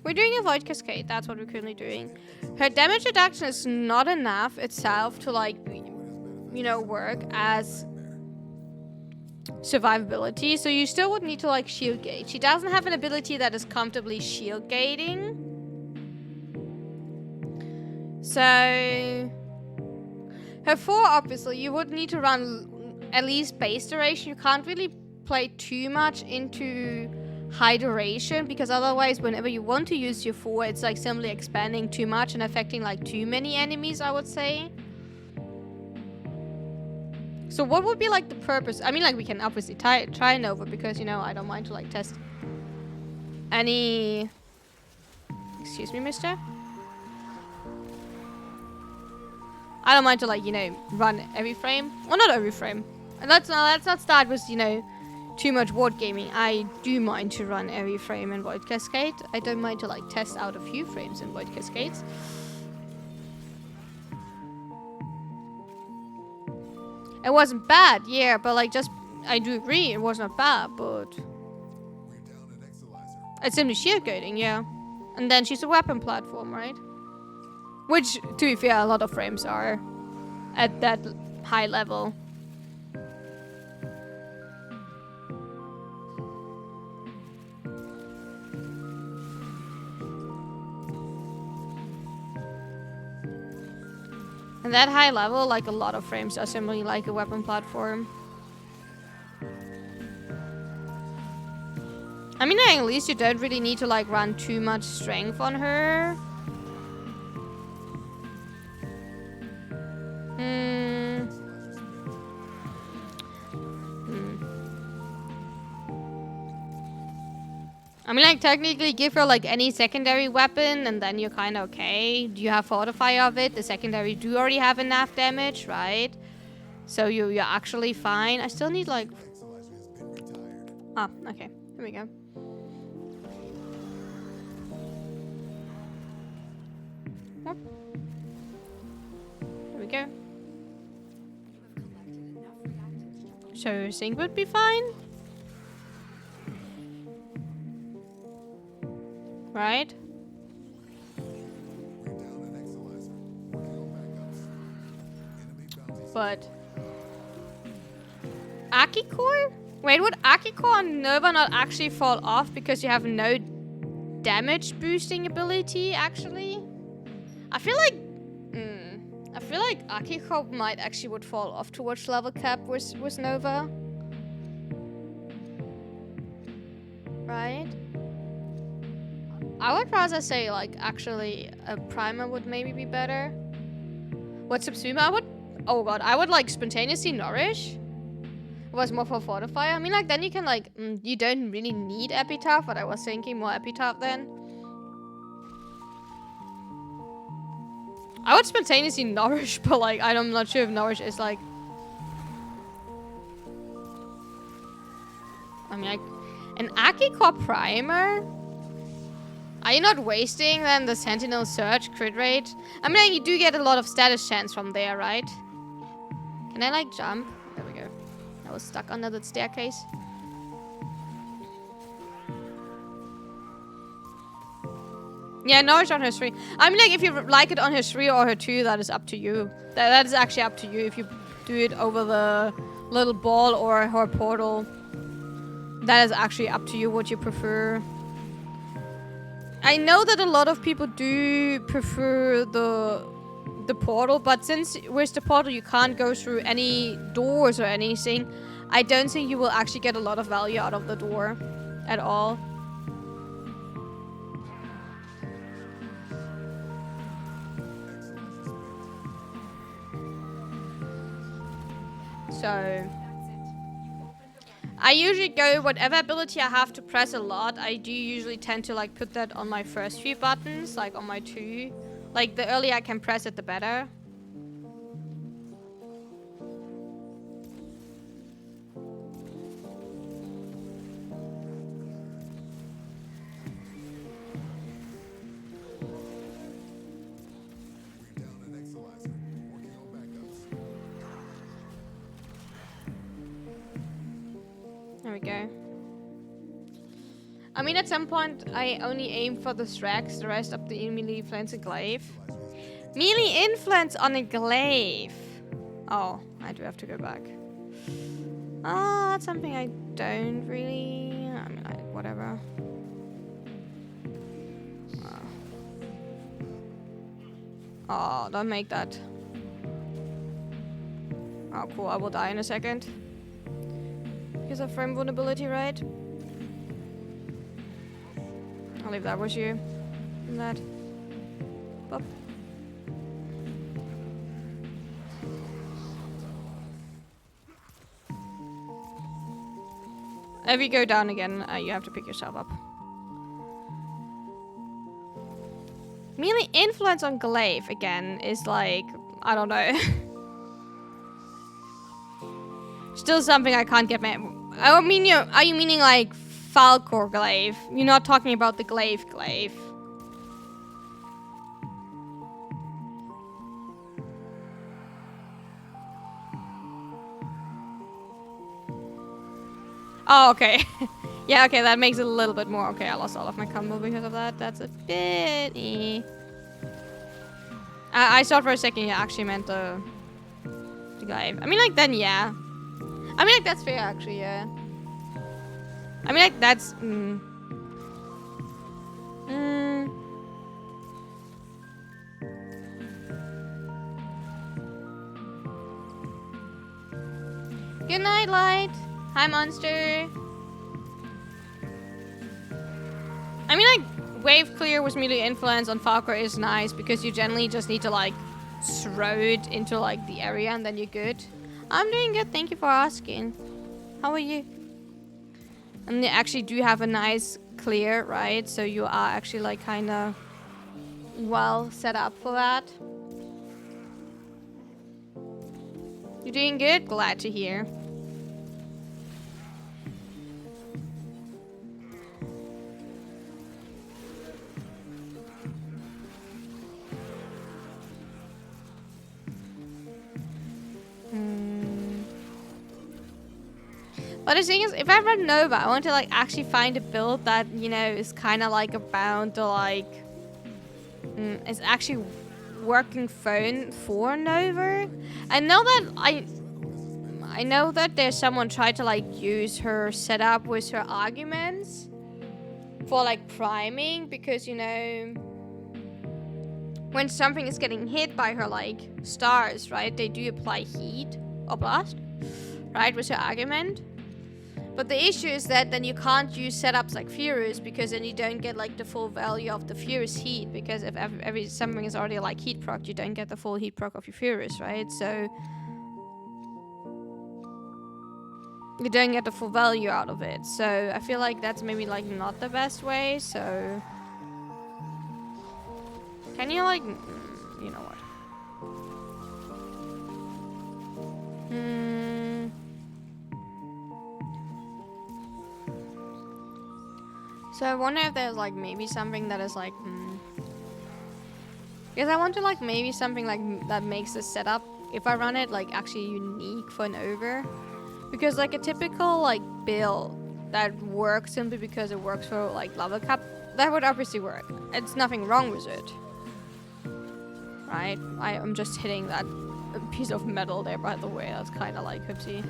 We're doing a Void Cascade, that's what we're currently doing. Her damage reduction is not enough itself to like, you know, work as survivability. So you still would need to like shield gate. She doesn't have an ability that is comfortably shield gating. So her 4, obviously, you would need to run at least base duration. You can't really play too much into high duration, because otherwise whenever you want to use your 4, it's like simply expanding too much and affecting like too many enemies, I would say. So what would be like the purpose? I mean, like, we can obviously try Nova, because, you know, I don't mind to like test any... Excuse me, mister? I don't mind to like, you know, run every frame. Well, not every frame. And let's not start with, you know, too much ward gaming. I do mind to run every frame in Void Cascade. I don't mind to like test out a few frames in Void Cascades. It wasn't bad, yeah, but like just... I do agree, it was not bad, but... It's simply shield gating, yeah. And then she's a weapon platform, right? Which, to be fair, a lot of frames are at that high level. And that high level, like a lot of frames are simply like a weapon platform. I mean, at least you don't really need to like run too much strength on her. I mean, like, technically give her, like, any secondary weapon, and then you're kind of okay. Do you have Fortify of it? The secondary do already have enough damage, right? So you're actually fine. I still need, like... Ah, okay. Here we go. Whoop. Here we go. So Sync would be fine. Right? But Akicore? Wait, would Akicore and Nova not actually fall off because you have no damage boosting ability, actually? I feel like Akiko might actually would fall off towards level cap with Nova. Right? I would rather say, like, actually a primer would maybe be better. What Subsuma? I would like spontaneously nourish. It was more for fortify. I mean, like, then you can, like, you don't really need epitaph, but I was thinking more epitaph then. I would spontaneously nourish, but, like, I'm not sure if nourish is, like... I mean, like, an Akiko primer? Are you not wasting, then, the Sentinel Surge crit rate? I mean, like, you do get a lot of status chance from there, right? Can I, like, jump? There we go. I was stuck under the staircase. Yeah, nourish on her 3. I mean, like, if you like it on her 3 or her 2, that is up to you. That is actually up to you if you do it over the little ball or her portal. That is actually up to you what you prefer. I know that a lot of people do prefer the portal, but since with the portal you can't go through any doors or anything, I don't think you will actually get a lot of value out of the door at all. So I usually go whatever ability I have to press a lot. I do usually tend to like put that on my first few buttons, like on my 2. Like the earlier I can press it, the better. There we go. I mean, at some point, I only aim for the Thrax, the rest of the melee influence a glaive. Melee influence on a glaive. Oh, I do have to go back. That's something I don't really... I mean, whatever. Oh, don't make that. Oh, cool. I will die in a second. Because of frame vulnerability, right? I'll leave that with you. And that. Bop. If you go down again, you have to pick yourself up. Melee influence on glaive again is like, I don't know. Still something I can't get my... I mean, are you meaning like Falcor glaive? You're not talking about the glaive. Oh, okay. Yeah, okay, that makes it a little bit more. Okay, I lost all of my combo because of that. That's a bit... I thought for a second you actually meant the glaive. I mean, like, then, yeah. I mean, like, that's fair, actually, yeah. I mean, like, that's... Good night, Light. Hi, Monster. I mean, like, wave clear with melee influence on Falcor is nice because you generally just need to, like, throw it into, like, the area and then you're good. I'm doing good, thank you for asking. How are you? And they actually do have a nice clear, right? So you are actually like kind of well set up for that. You're doing good? Glad to hear. But the thing is, if I run Nova, I want to like actually find a build that, you know, is kind of like about to like is actually working phone for Nova. I know that there's someone tried to like use her setup with her arguments for like priming, because you know when something is getting hit by her like stars, right, they do apply heat or blast, right, with her argument. But the issue is that then you can't use setups like Furious, because then you don't get like the full value of the Furious heat, because if every something is already like heat proc, you don't get the full heat proc of your Furious, right? So you don't get the full value out of it. So I feel like that's maybe like not the best way. So can you like, you know what? So I wonder if there's like maybe something that is like, because I want to like maybe something like that makes the setup, if I run it, like actually unique for an over. Because like a typical like build that works simply because it works for like lava cup, that would obviously work. It's nothing wrong with it, right? I'm just hitting that piece of metal there, by the way. That's kind of like hoopsie.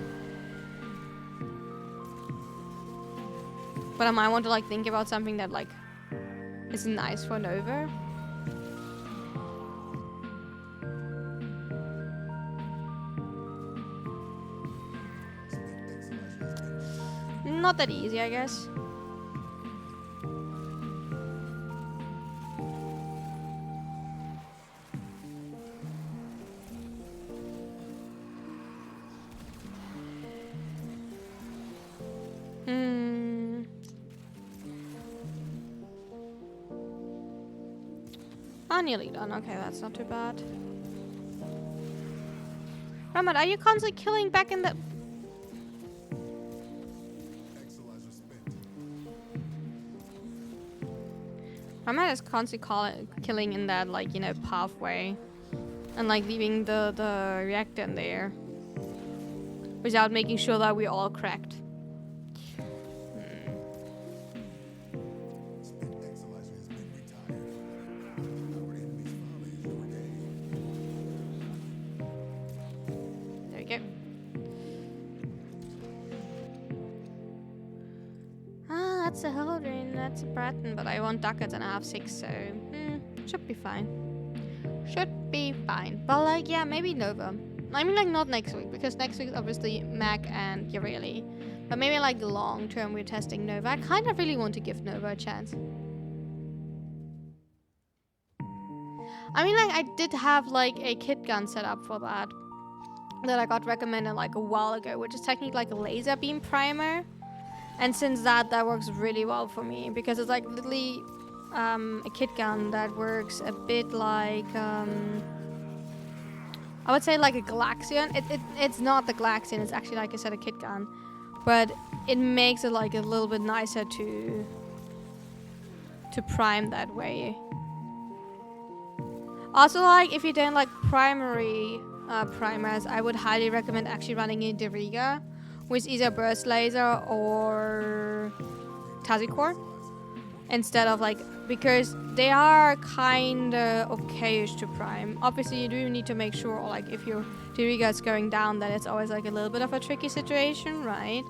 But I might want to like think about something that like is nice for Nova. Not that easy, I guess. Oh, nearly done. Okay, that's not too bad. Ramad, are you constantly killing back in the... Ramad is constantly killing in that, like, you know, pathway. And, like, leaving the reactor in there. Without making sure that we're all cracked. That's a Hildrin, that's a Bratton, but I want ducats and I have 6, so should be fine. Should be fine. But like, yeah, maybe Nova. I mean, like, not next week, because next week is obviously Mac and Yareli. But maybe like long term we're testing Nova. I kind of really want to give Nova a chance. I mean, like, I did have like a kit gun set up for that I got recommended like a while ago, which is technically like a laser beam primer. And since that works really well for me, because it's like literally a kit gun that works a bit like I would say like a Galaxian. It's not the Galaxian, it's actually, like I said, a kit gun, but it makes it like a little bit nicer to prime that way. Also, like, if you don't like primary primers, I would highly recommend actually running a Deriga with either burst laser or Tazicore instead of like, because they are kind of okayish to prime. Obviously you do need to make sure, like, if your Deriga is going down, then it's always like a little bit of a tricky situation, right?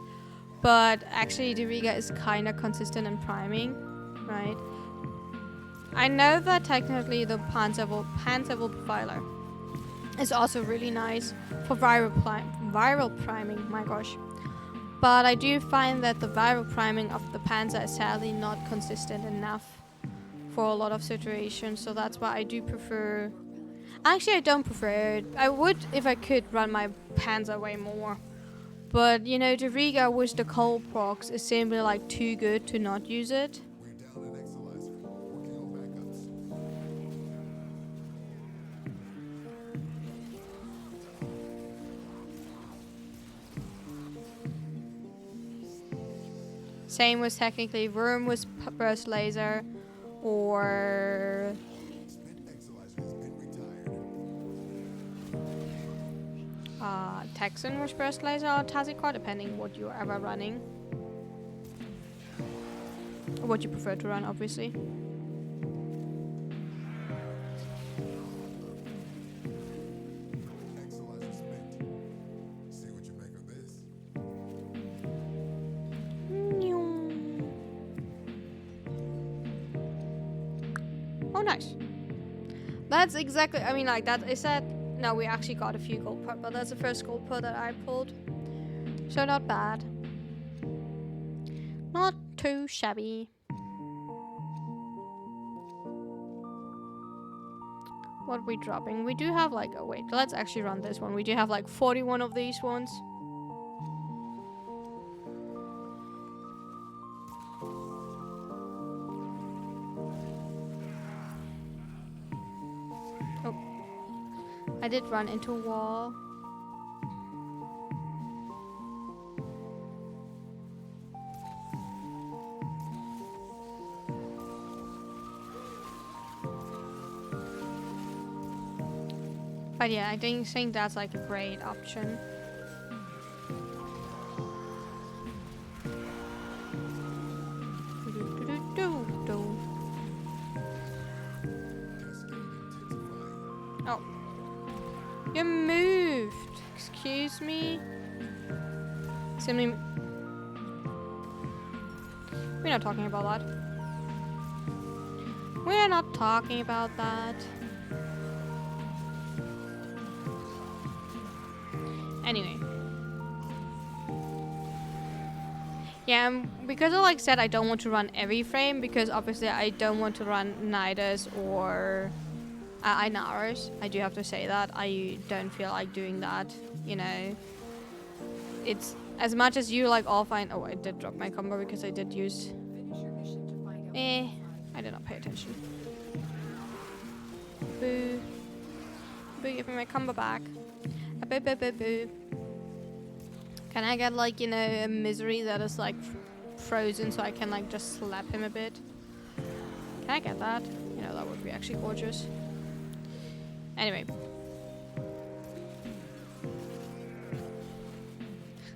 But actually Deriga is kind of consistent in priming, right? I know that technically the Panzerwolf Profiler is also really nice for viral priming, my gosh. But I do find that the viral priming of the Panzer is sadly not consistent enough for a lot of situations, so that's why I do prefer... Actually, I don't prefer it. I would, if I could, run my Panzer way more. But, you know, the Riga with the cold procs is simply like too good to not use it. Same was technically Worm was burst laser, or Texan was burst laser, or Tazikor, depending what you're ever running. Or what you prefer to run, obviously. Oh, nice. That's exactly, I mean, like, that is that. No, we actually got a few gold per, but that's the first gold per that I pulled. So not bad. Not too shabby. What are we dropping? We do have like, oh wait, let's actually run this one. We do have like 41 of these ones. Oh, I did run into a wall. But yeah, I don't think that's like a great option. Oh. You moved! Excuse me? Simply... We're not talking about that. We're not talking about that. Anyway. Yeah, because like I said, I don't want to run every frame, because obviously I don't want to run Nidus or Inaros. I do have to say that. I don't feel like doing that, you know. It's as much as you like all fine. Oh, I did drop my combo because I did use... I did not pay attention. Boo. Boo, give me my combo back. Boo, boo, boo, boo. Can I get like, you know, a misery that is like frozen so I can like just slap him a bit? Can I get that? You know, that would be actually gorgeous. Anyway.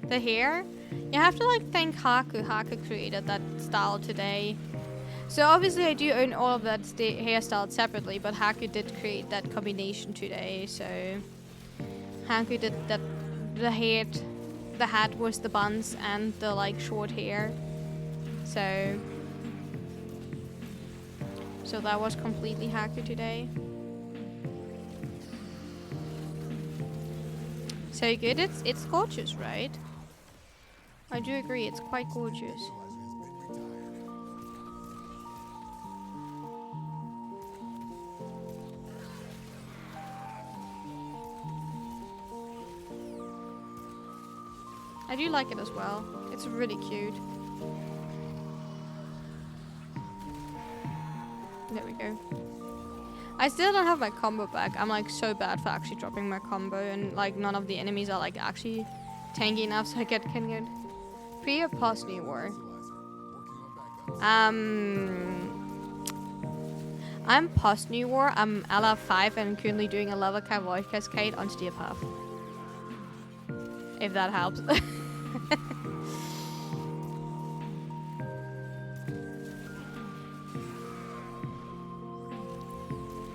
The hair? You have to like thank Haku. Haku created that style today. So obviously I do own all of that hairstyle separately, but Haku did create that combination today, so... Haku did that, the hat was the buns and the like short hair. So that was completely Haku today. So good, it's gorgeous, right? I do agree, it's quite gorgeous. I do like it as well. It's really cute. There we go. I still don't have my combo back. I'm like so bad for actually dropping my combo, and like none of the enemies are like actually tanky enough so I can get pre or post New War. I'm post New War. I'm LR5 and currently doing a level cap voice cascade on Steer Path. If that helps.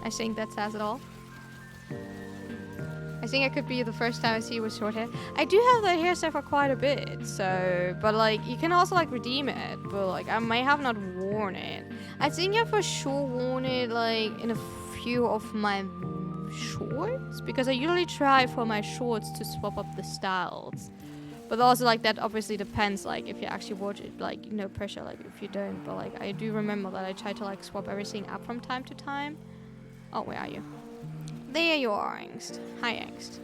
I think that says it all. I think it could be the first time I see you with short hair. I do have that hairstyle for quite a bit, so... But, like, you can also, like, redeem it. But, like, I may have not worn it. I think I've for sure worn it, like, in a few of my shorts. Because I usually try for my shorts to swap up the styles. But also, like, that obviously depends, like, if you actually watch it, like, no pressure, like, if you don't. But, like, I do remember that I try to, like, swap everything up from time to time. Oh, where are you? There you are, Angst. Hi, Angst.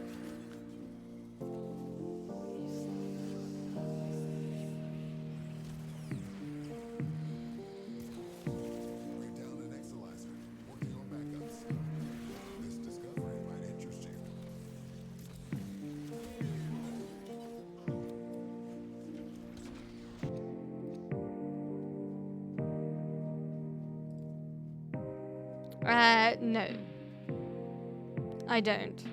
No. I don't.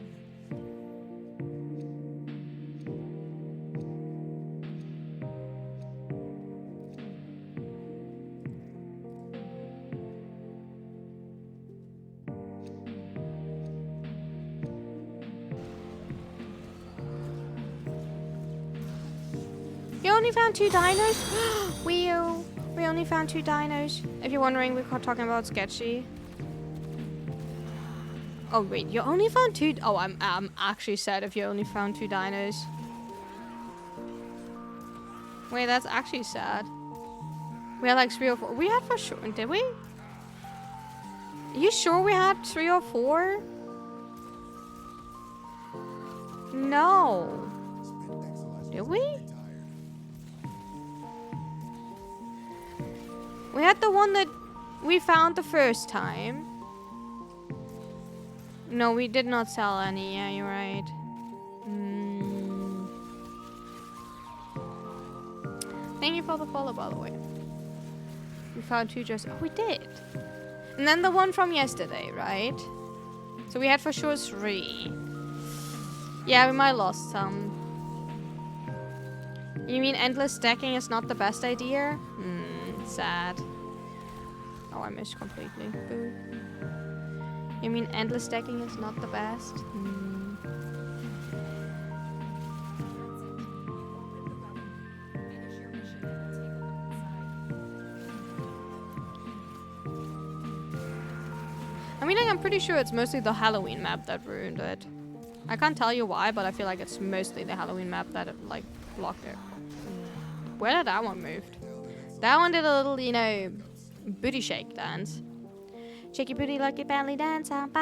You only found 2 dinos? We only found 2 dinos. If you're wondering, we're talking about Sketchy. Oh wait, you only found 2. Oh, I'm actually sad if you only found 2 dinos. Wait, that's actually sad. We had like 3 or 4. We had for sure, did we? Are you sure we had 3 or 4? No. Did we? We had the one that we found the first time. No, we did not sell any. Yeah, you're right. Thank you for the follow, by the way. We found 2 just... Oh, we did. And then the one from yesterday, right? So we had for sure 3. Yeah, we might have lost some. You mean endless stacking is not the best idea? Sad. Oh, I missed completely. Boo. You mean endless stacking is not the best? I mean, I'm pretty sure it's mostly the Halloween map that ruined it. I can't tell you why, but I feel like it's mostly the Halloween map that like blocked it. Where did that one move? That one did a little, you know, booty shake dance. Shake your booty like your belly dance. Look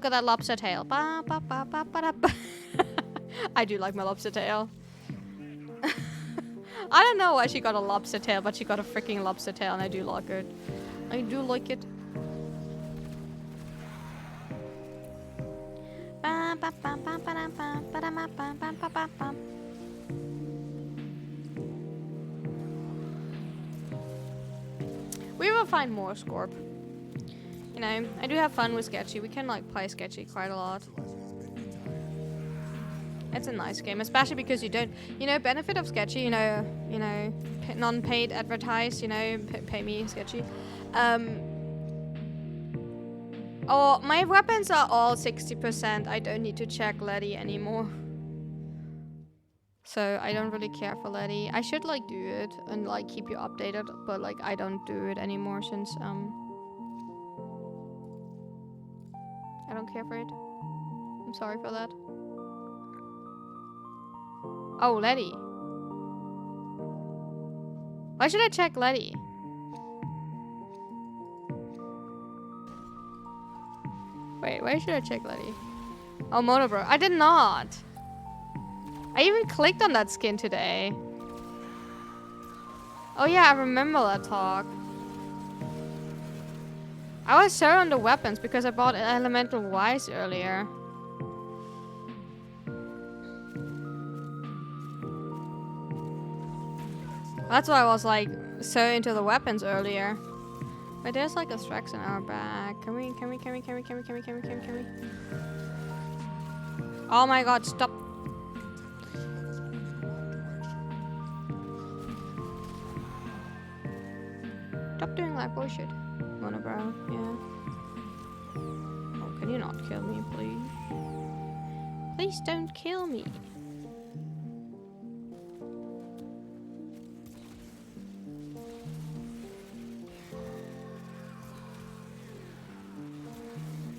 at that lobster tail. I do like my lobster tail. I don't know why she got a lobster tail, but she got a freaking lobster tail, and I do like it. I do like it. We will find more Scorp. You know, I do have fun with Sketchy. We can like play Sketchy quite a lot. It's a nice game, especially because you don't, you know, benefit of Sketchy, you know, non-paid advertise, you know, pay me Sketchy. Oh, my weapons are all 60%. I don't need to check Letty anymore. So I don't really care for Letty. I should like do it and like keep you updated, but like I don't do it anymore since I don't care for it. I'm sorry for that. Oh, Letty. Why should I check Letty? Wait, why should I check Letty? Oh, Monobro. I did not. I even clicked on that skin today. Oh yeah, I remember that talk. I was so on the weapons because I bought Elemental Wise earlier. That's why I was like so into the weapons earlier. But there's like a Thrax in our back. Can we? Oh my god, stop. Stop doing like bullshit. Monobrow, yeah. Oh, can you not kill me, please? Please don't kill me.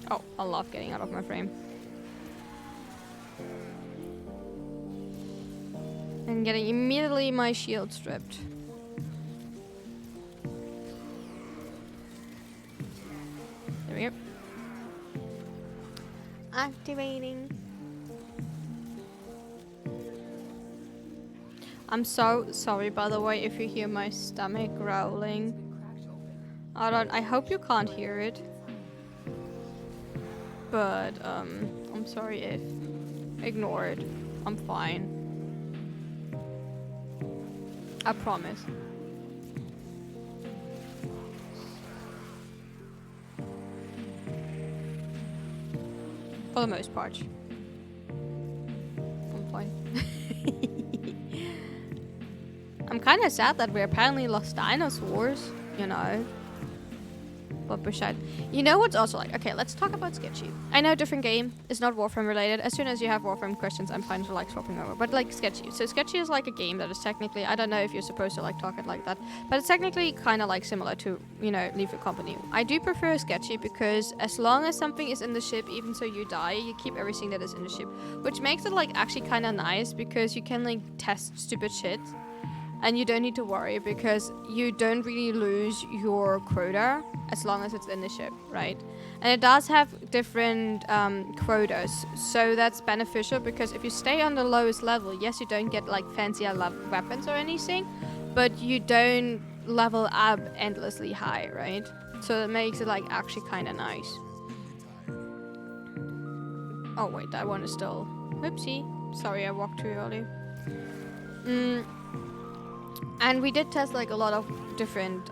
Oh, I love getting out of my frame. And getting immediately my shield stripped. There we go. Activating. I'm so sorry, by the way, if you hear my stomach growling. I hope you can't hear it. But, I'm sorry if... Ignore it. I'm fine. I promise. For the most part. I'm fine. I'm kind of sad that we apparently lost dinosaurs, you know. But besides, you know what's also like, okay, let's talk about Sketchy. I know, different game, it's not Warframe related. As soon as you have Warframe questions, I'm fine to like swapping over. But like Sketchy. So Sketchy is like a game that is technically, I don't know if you're supposed to like talk it like that, but it's technically kind of like similar to, you know, Leave Your Company. I do prefer Sketchy because as long as something is in the ship, even so you die, you keep everything that is in the ship. Which makes it like actually kind of nice because you can like test stupid shit. And you don't need to worry because you don't really lose your quota as long as it's in the ship, right? And it does have different quotas, so that's beneficial because if you stay on the lowest level, yes, you don't get like fancier weapons or anything, but you don't level up endlessly high, right? So that makes it like actually kind of nice. Oh wait, that one is still... Oopsie. Sorry, I walked too early. And we did test like a lot of different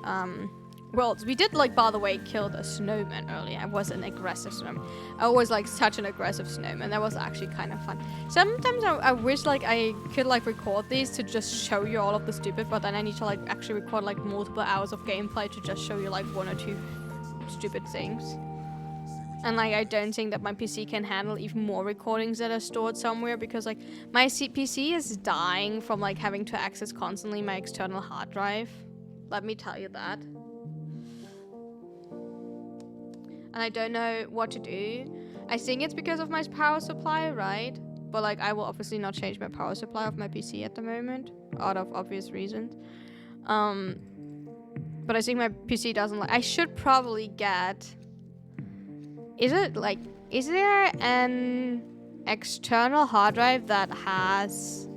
worlds. We did like, by the way, kill the snowman earlier. I was an aggressive snowman. I was like such an aggressive snowman. That was actually kind of fun. Sometimes I wish like I could like record these to just show you all of the stupid, but then I need to like actually record like multiple hours of gameplay to just show you like one or two stupid things. And like I don't think that my PC can handle even more recordings that are stored somewhere because like my PC is dying from like having to access constantly my external hard drive. Let me tell you that. And I don't know what to do. I think it's because of my power supply, right? But like I will obviously not change my power supply of my PC at the moment, out of obvious reasons. But I think my PC doesn't like... I should probably get... Is there an external hard drive that has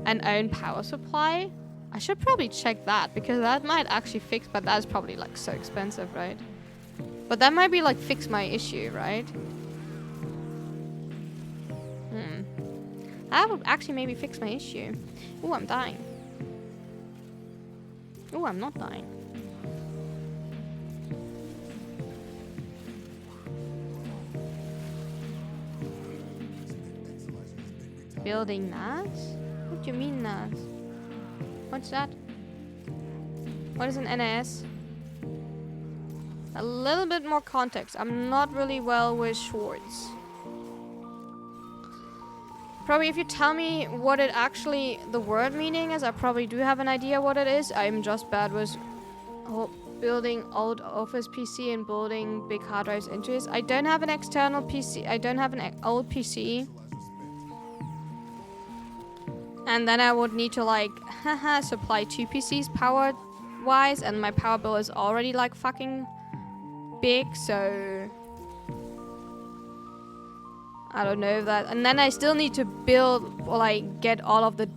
an own power supply? I should probably check that because that might actually fix, but that's probably like so expensive, right? But that might be like fix my issue, right? That would actually maybe fix my issue. Ooh, I'm dying. Ooh, I'm not dying. Building NAS? What do you mean NAS? What's that? What is an NAS? A little bit more context. I'm not really well with shorts. Probably if you tell me what it actually, the word meaning is, I probably do have an idea what it is. I'm just bad with building old office PC and building big hard drives into it. I don't have an external PC. I don't have an old PC. And then I would need to like, supply 2 PCs power-wise, and my power bill is already like fucking big, so... I don't know if that... And then I still need to build, or like, get all of the,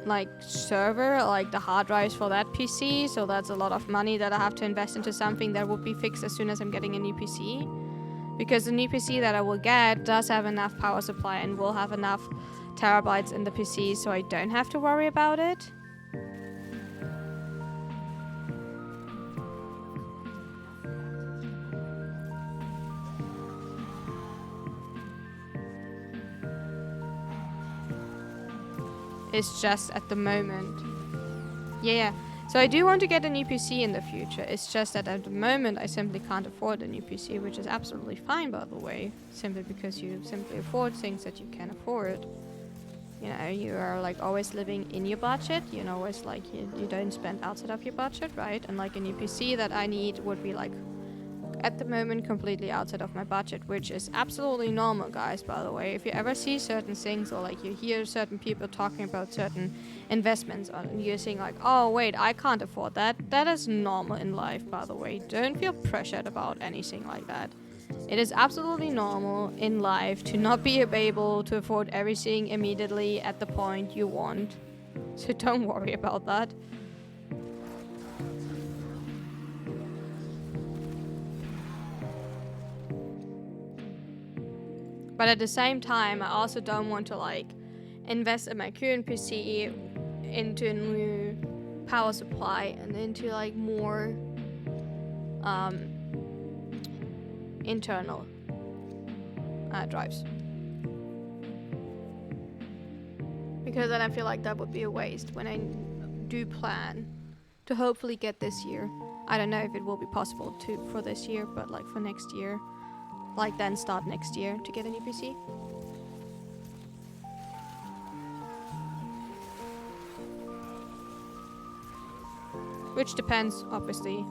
like, server, like the hard drives for that PC, so that's a lot of money that I have to invest into something that will be fixed as soon as I'm getting a new PC. Because the new PC that I will get does have enough power supply and will have enough terabytes in the PC, so I don't have to worry about it. It's just at the moment. Yeah. So I do want to get a new PC in the future. It's just that at the moment I simply can't afford a new PC, which is absolutely fine, by the way. Simply because you simply afford things that you can afford. You know, you are like always living in your budget. You know, always like you don't spend outside of your budget, right? And like a new PC that I need would be like at the moment completely outside of my budget, which is absolutely normal, guys, by the way. If you ever see certain things or like you hear certain people talking about certain investments and you're saying like, oh wait, I can't afford that, that is normal in life, by the way. Don't feel pressured about anything like that. It is absolutely normal in life to not be able to afford everything immediately at the point you want, so don't worry about that. But at the same time, I also don't want to like invest in my current PC into a new power supply and into like more internal drives. Because then I feel like that would be a waste when I do plan to hopefully get this year. I don't know if it will be possible for this year, but like for next year. Like then start next year to get a new PC. Which depends, obviously,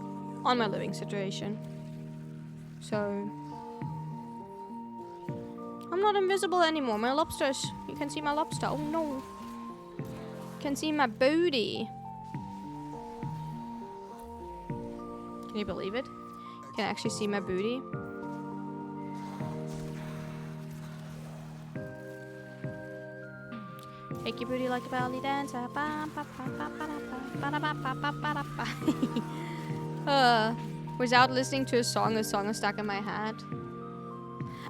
on my living situation. So I'm not invisible anymore. My lobsters. You can see my lobster. Oh no. You can see my booty. Can you believe it? You can actually see my booty. Shake your booty like a belly dancer. Without listening to a song is stuck in my head.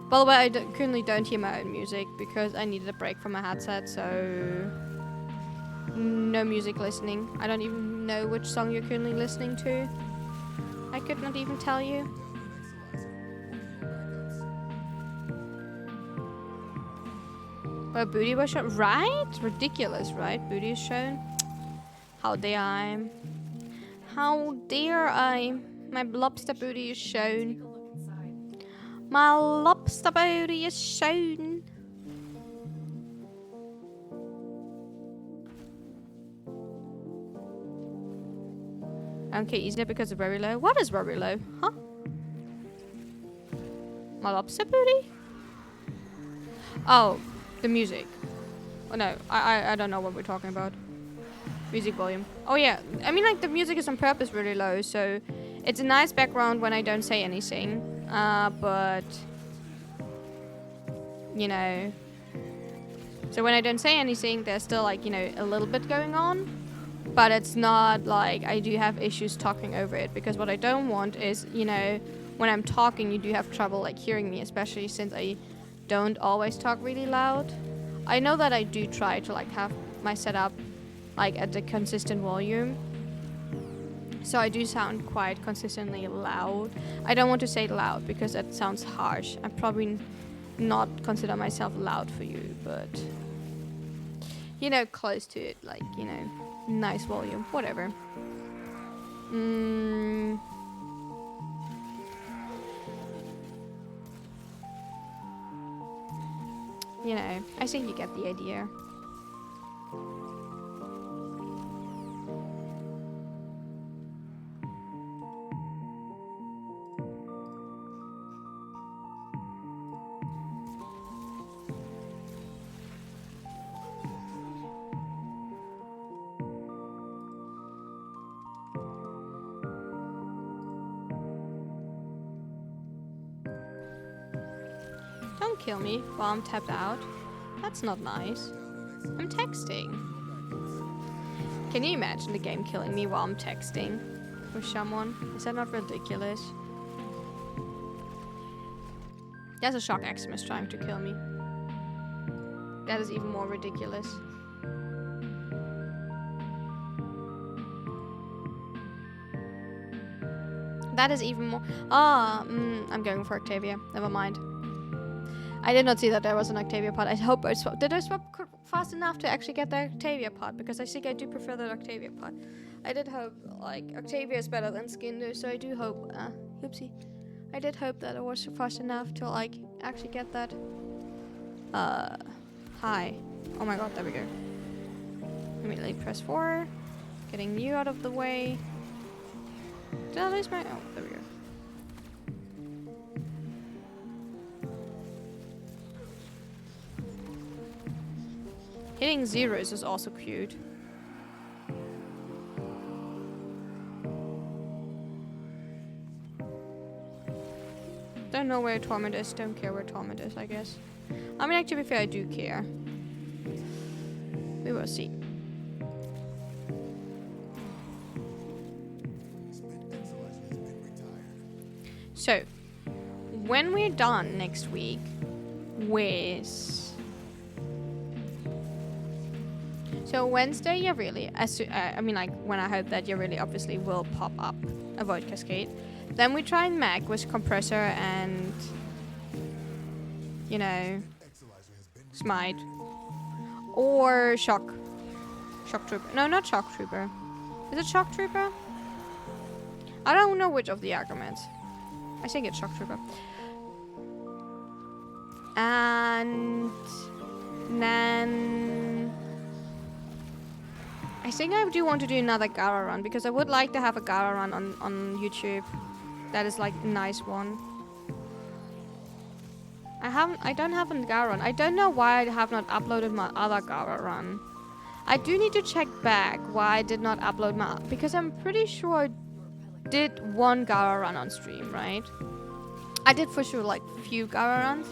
By the way, I currently don't hear my own music because I needed a break from my headset, so no music listening. I don't even know which song you're currently listening to. I could not even tell you. But booty was shown, right? Ridiculous, right? Booty is shown. How dare I? How dare I? My lobster booty is shown. My lobster booty is shown. Okay, is it because of very low? What is very low? Huh? My lobster booty? Oh, the music. Oh no, I don't know what we're talking about. Music volume. Oh yeah, I mean like the music is on purpose really low, so it's a nice background when I don't say anything. But you know, so when I don't say anything, there's still like, you know, a little bit going on, but it's not like I do have issues talking over it, because what I don't want is, you know, when I'm talking, you do have trouble like hearing me, especially since I don't always talk really loud. I know that I do try to like have my setup like at the consistent volume, so I do sound quite consistently loud. I don't want to say loud because that sounds harsh. I probably not consider myself loud for you, but you know, close to it, like, you know, nice volume, whatever. You know, I think you get the idea. Don't kill me while I'm tapped out. That's not nice. I'm texting. Can you imagine the game killing me while I'm texting with someone? Is that not ridiculous? There's a shock Maximus trying to kill me. That is even more ridiculous. That is even more... I'm going for Octavia. Never mind. I did not see that there was an Octavia pod. I hope I swapped. Did I swap fast enough to actually get the Octavia pod? Because I think I do prefer the Octavia pod. I did hope, like, Octavia is better than Skinder, so I do hope... oopsie. I did hope that it was fast enough to, like, actually get that. Hi. Oh my god, there we go. Immediately press 4. Getting you out of the way. Did I lose my... Oh, there we go. Hitting zeros is also cute. Don't know where Torment is, don't care where Torment is, I guess. I mean, to be fair, I do care. We will see. So, when we're done next week, with. So Wednesday, yeah, really. I mean, like, when I hope that you really obviously will pop up a Void Cascade. Then we try and Mag with Compressor and, you know, Smite. Or Shock. Shock Trooper. No, not Shock Trooper. Is it Shock Trooper? I don't know which of the arguments. I think it's Shock Trooper. And then I think I do want to do another Gara run because I would like to have a Gara run on YouTube. That is like a nice one. I don't have a Gara run. I don't know why I have not uploaded my other Gara run. I do need to check back why I did not upload my, because I'm pretty sure I did one Gara run on stream, right? I did for sure like few Gara runs,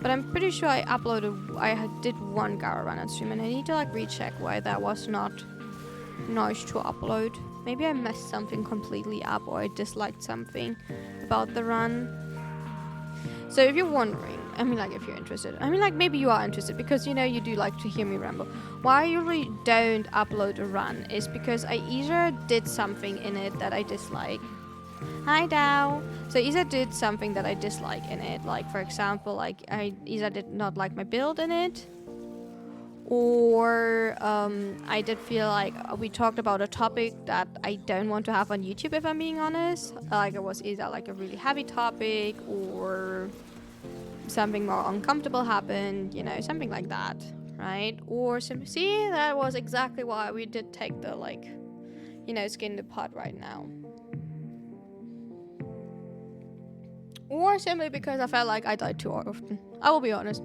but I'm pretty sure I did one Gara run on stream, and I need to like recheck why that was not nice to upload. Maybe I messed something completely up, or I disliked something about the run. So if you're wondering, I mean, like, if you're interested, I mean, like, maybe you are interested because, you know, you do like to hear me ramble. Why I usually don't upload a run is because I either did something in it that I dislike. Hi, Dow. So either did something that I dislike in it, like, for example, like, I either did not like my build in it, or I did feel like we talked about a topic that I don't want to have on YouTube, if I'm being honest. Like, it was either like a really heavy topic or something more uncomfortable happened, you know, something like that, right? Or simply, see, that was exactly why we did take the, like, you know, skin the pot right now. Or simply because I felt like I died too often. I will be honest.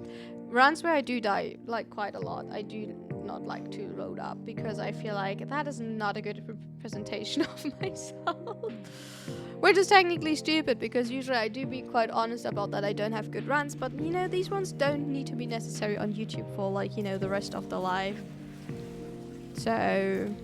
Runs where I do die, like, quite a lot, I do not like to load up because I feel like that is not a good representation of myself. Which is technically stupid because usually I do be quite honest about that I don't have good runs, but, you know, these ones don't need to be necessary on YouTube for, like, you know, the rest of the life. So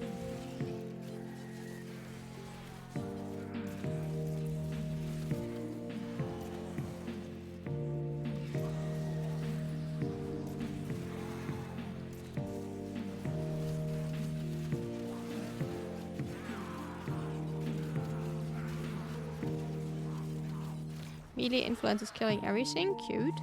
melee influence is killing everything. Cute.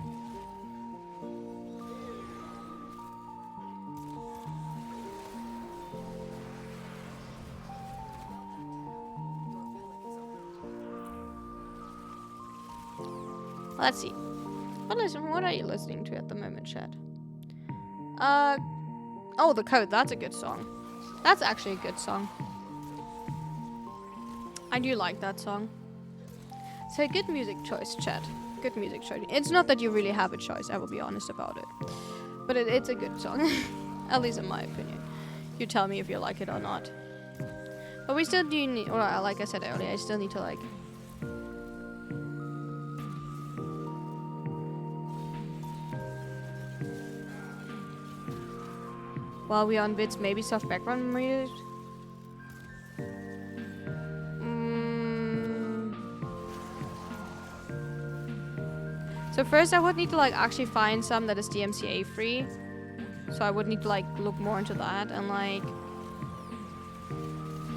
Let's see. What are you listening to at the moment, chat? Oh, The Code. That's a good song. That's actually a good song. I do like that song. So good music choice, chat. Good music choice. It's not that you really have a choice, I will be honest about it. But it's a good song. At least in my opinion. You tell me if you like it or not. But we still do need, or like I said earlier, I still need to, like, while we're on bits, maybe soft background music. So first I would need to, like, actually find some that is DMCA free. So I would need to, like, look more into that, and, like,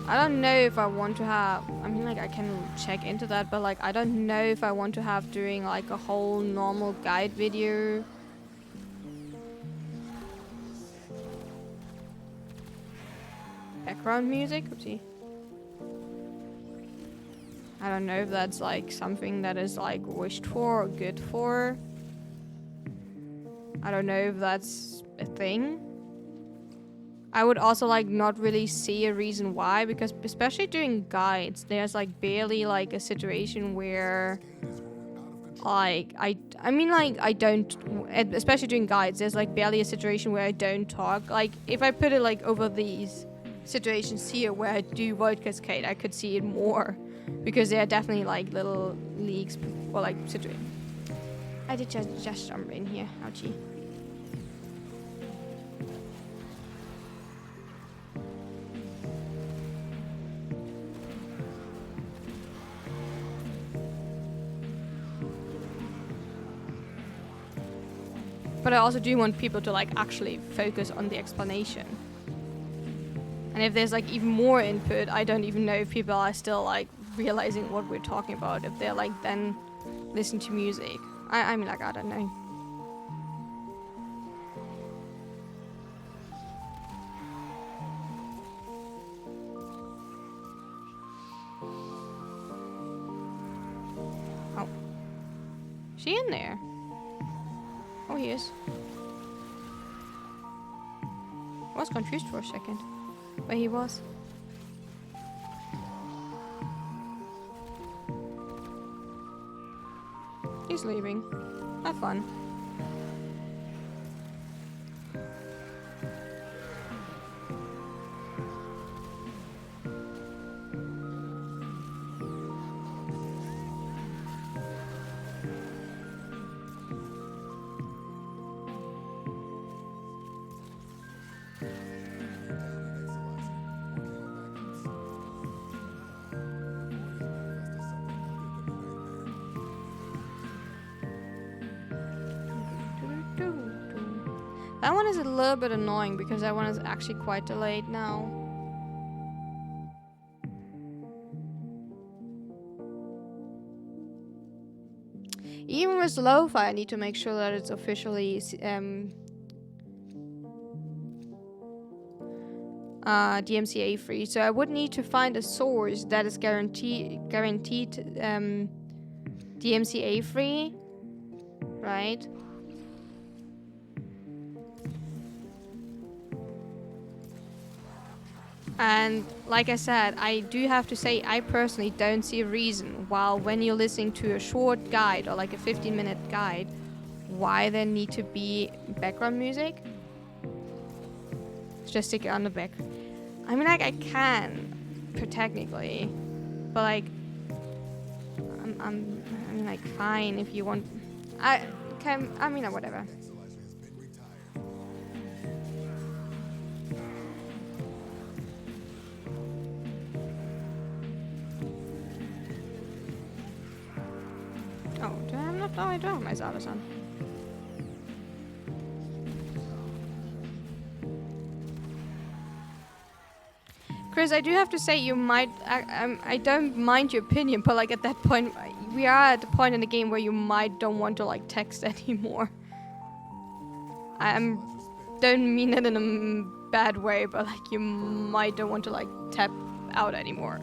I don't know if I want to have, I mean, like, I can check into that, but, like, I don't know if I want to have doing, like, a whole normal guide video. Background music? Oopsie. I don't know if that's, like, something that is, like, wished for or good for. I don't know if that's a thing. I would also, like, not really see a reason why, because especially doing guides, there's, like, barely, like, a situation where, like, I mean, like, I don't, especially doing guides, there's, like, barely a situation where I don't talk. Like, if I put it, like, over these situations here where I do Void Cascade, I could see it more. Because there are definitely, like, little leaks or, like, situations. I did just jump in here. Ouchie. But I also do want people to like actually focus on the explanation. And if there's like even more input, I don't even know if people are still like realizing what we're talking about. If they're like then listen to music. I mean, like, I don't know. Oh. Is she in there? Oh, he is. I was confused for a second. Where he was. He's leaving. Have fun. That one is a little bit annoying because that one is actually quite delayed now. Even with lo-fi, I need to make sure that it's officially DMCA free. So I would need to find a source that is guaranteed DMCA free, right? And like I said, I do have to say I personally don't see a reason while when you're listening to a short guide or like a 15-minute guide, why there need to be background music. Just stick it on the back. I mean, like, I can technically, but like I'm like fine if you want. I mean, whatever. Oh, do I have not? Oh, I do have my Zavas on. Chris, I do have to say you might. I don't mind your opinion, but like at that point, we are at the point in the game where you might don't want to like text anymore. I don't mean it in a bad way, but like you might don't want to like tap out anymore.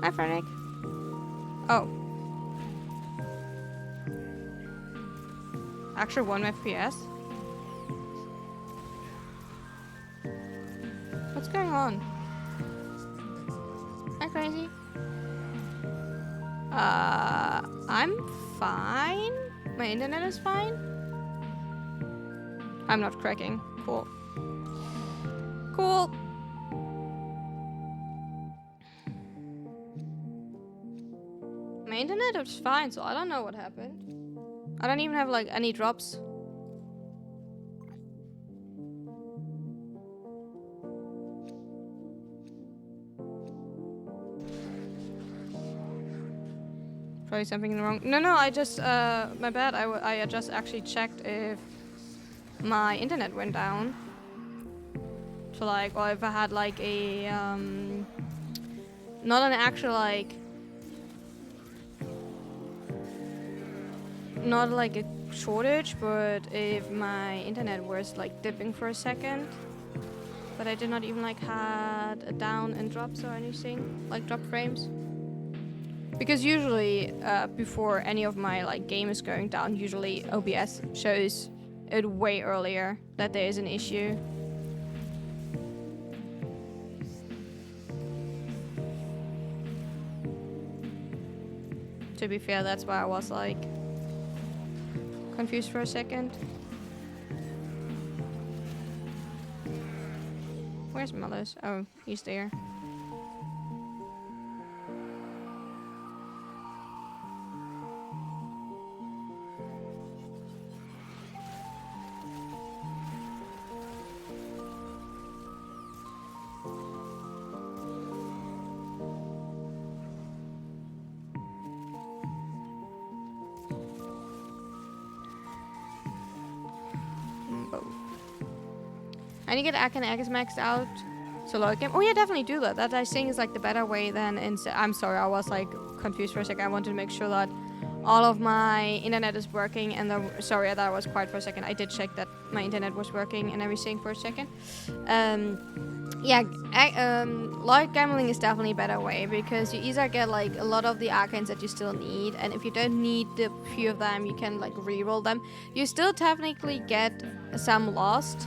Hi, Frank. Oh. Actually, 1 FPS. What's going on? Hi, Crazy. I'm fine. My internet is fine. I'm not cracking. Cool. Cool. My internet was fine, so I don't know what happened. I don't even have like any drops. Probably something wrong. No, I just, my bad. I just actually checked if my internet went down. So like, or if I had like a, not an actual like, not like a shortage, but if my internet was like dipping for a second. But I did not even like had a down and drops or anything, like drop frames. Because usually, before any of my like game is going down, usually OBS shows it way earlier that there is an issue. To be fair, that's why I was like confused for a second. Where's Mullers? Oh, he's there. I need to get Ak and Agus maxed out. So load game. Oh yeah, definitely do that. That I think is like the better way than in. I'm sorry, I was like confused for a second. I wanted to make sure that all of my internet is working. And sorry, that was quiet for a second. I did check that my internet was working and everything for a second. Yeah, load gambling is definitely a better way because you either get like a lot of the arcanes that you still need, and if you don't need the few of them, you can like reroll them. You still technically get some lost.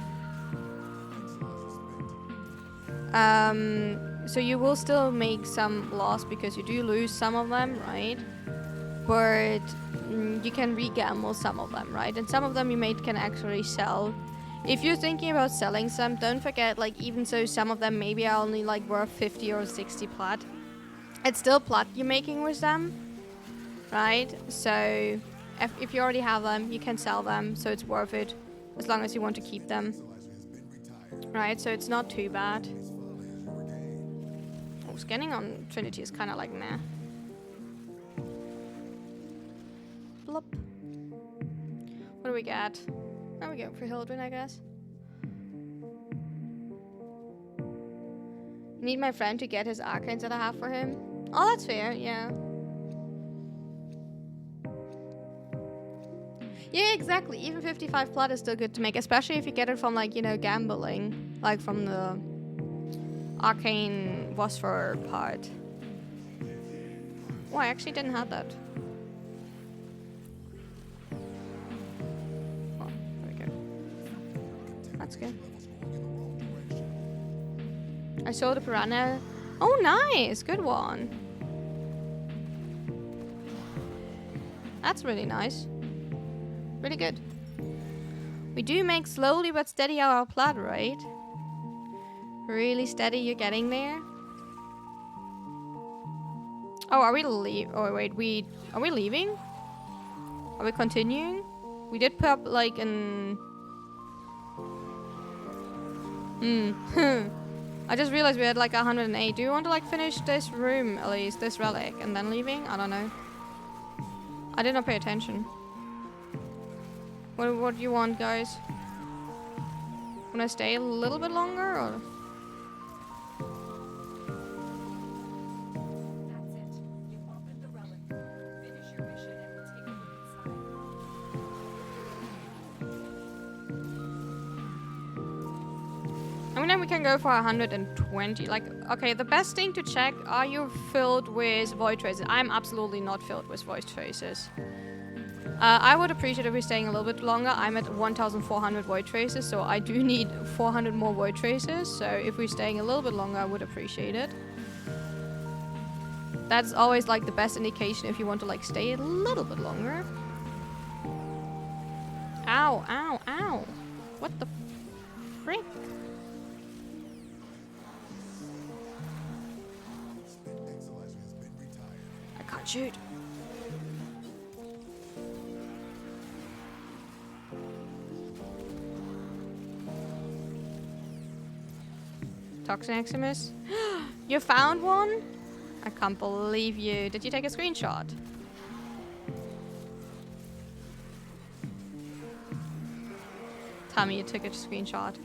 So you will still make some loss because you do lose some of them, right? But you can re-gamble some of them, right? And some of them you can actually sell. If you're thinking about selling some, don't forget, like, even so some of them maybe are only like worth 50 or 60 plat. It's still plat you're making with them, right? So if you already have them, you can sell them, so it's worth it as long as you want to keep them, right? So it's not too bad. Scanning on Trinity is kind of like meh. Blop. What do we got? Now we go for Hildren, I guess. Need my friend to get his arcanes that I have for him. Oh, that's fair, yeah. Yeah, exactly. Even 55 plat is still good to make, especially if you get it from, like, you know, gambling. Like from the arcane phosphor part. Oh, I actually didn't have that. Oh, there we go. That's good. I saw the piranha. Oh, nice. Good one. That's really nice. Really good. We do make slowly but steady our plat, right? Really steady, you're getting there. Oh, are we leaving? Oh, wait, are we leaving? Are we continuing? We did put up like an... I just realized we had like 108. Do you want to like finish this room, at least, this relic, and then leaving? I don't know. I did not pay attention. What do you want, guys? Wanna stay a little bit longer, or...? I mean, we can go for 120. Like, okay, the best thing to check, are you filled with void traces? I'm absolutely not filled with void traces. I would appreciate if we're staying a little bit longer. I'm at 1,400 void traces, so I do need 400 more void traces. So if we're staying a little bit longer, I would appreciate it. That's always like the best indication if you want to like stay a little bit longer. Ow, ow, ow. What the frick? I can't shoot. Toxin Eximus? You found one? I can't believe you. Did you take a screenshot? Tell me you took a screenshot.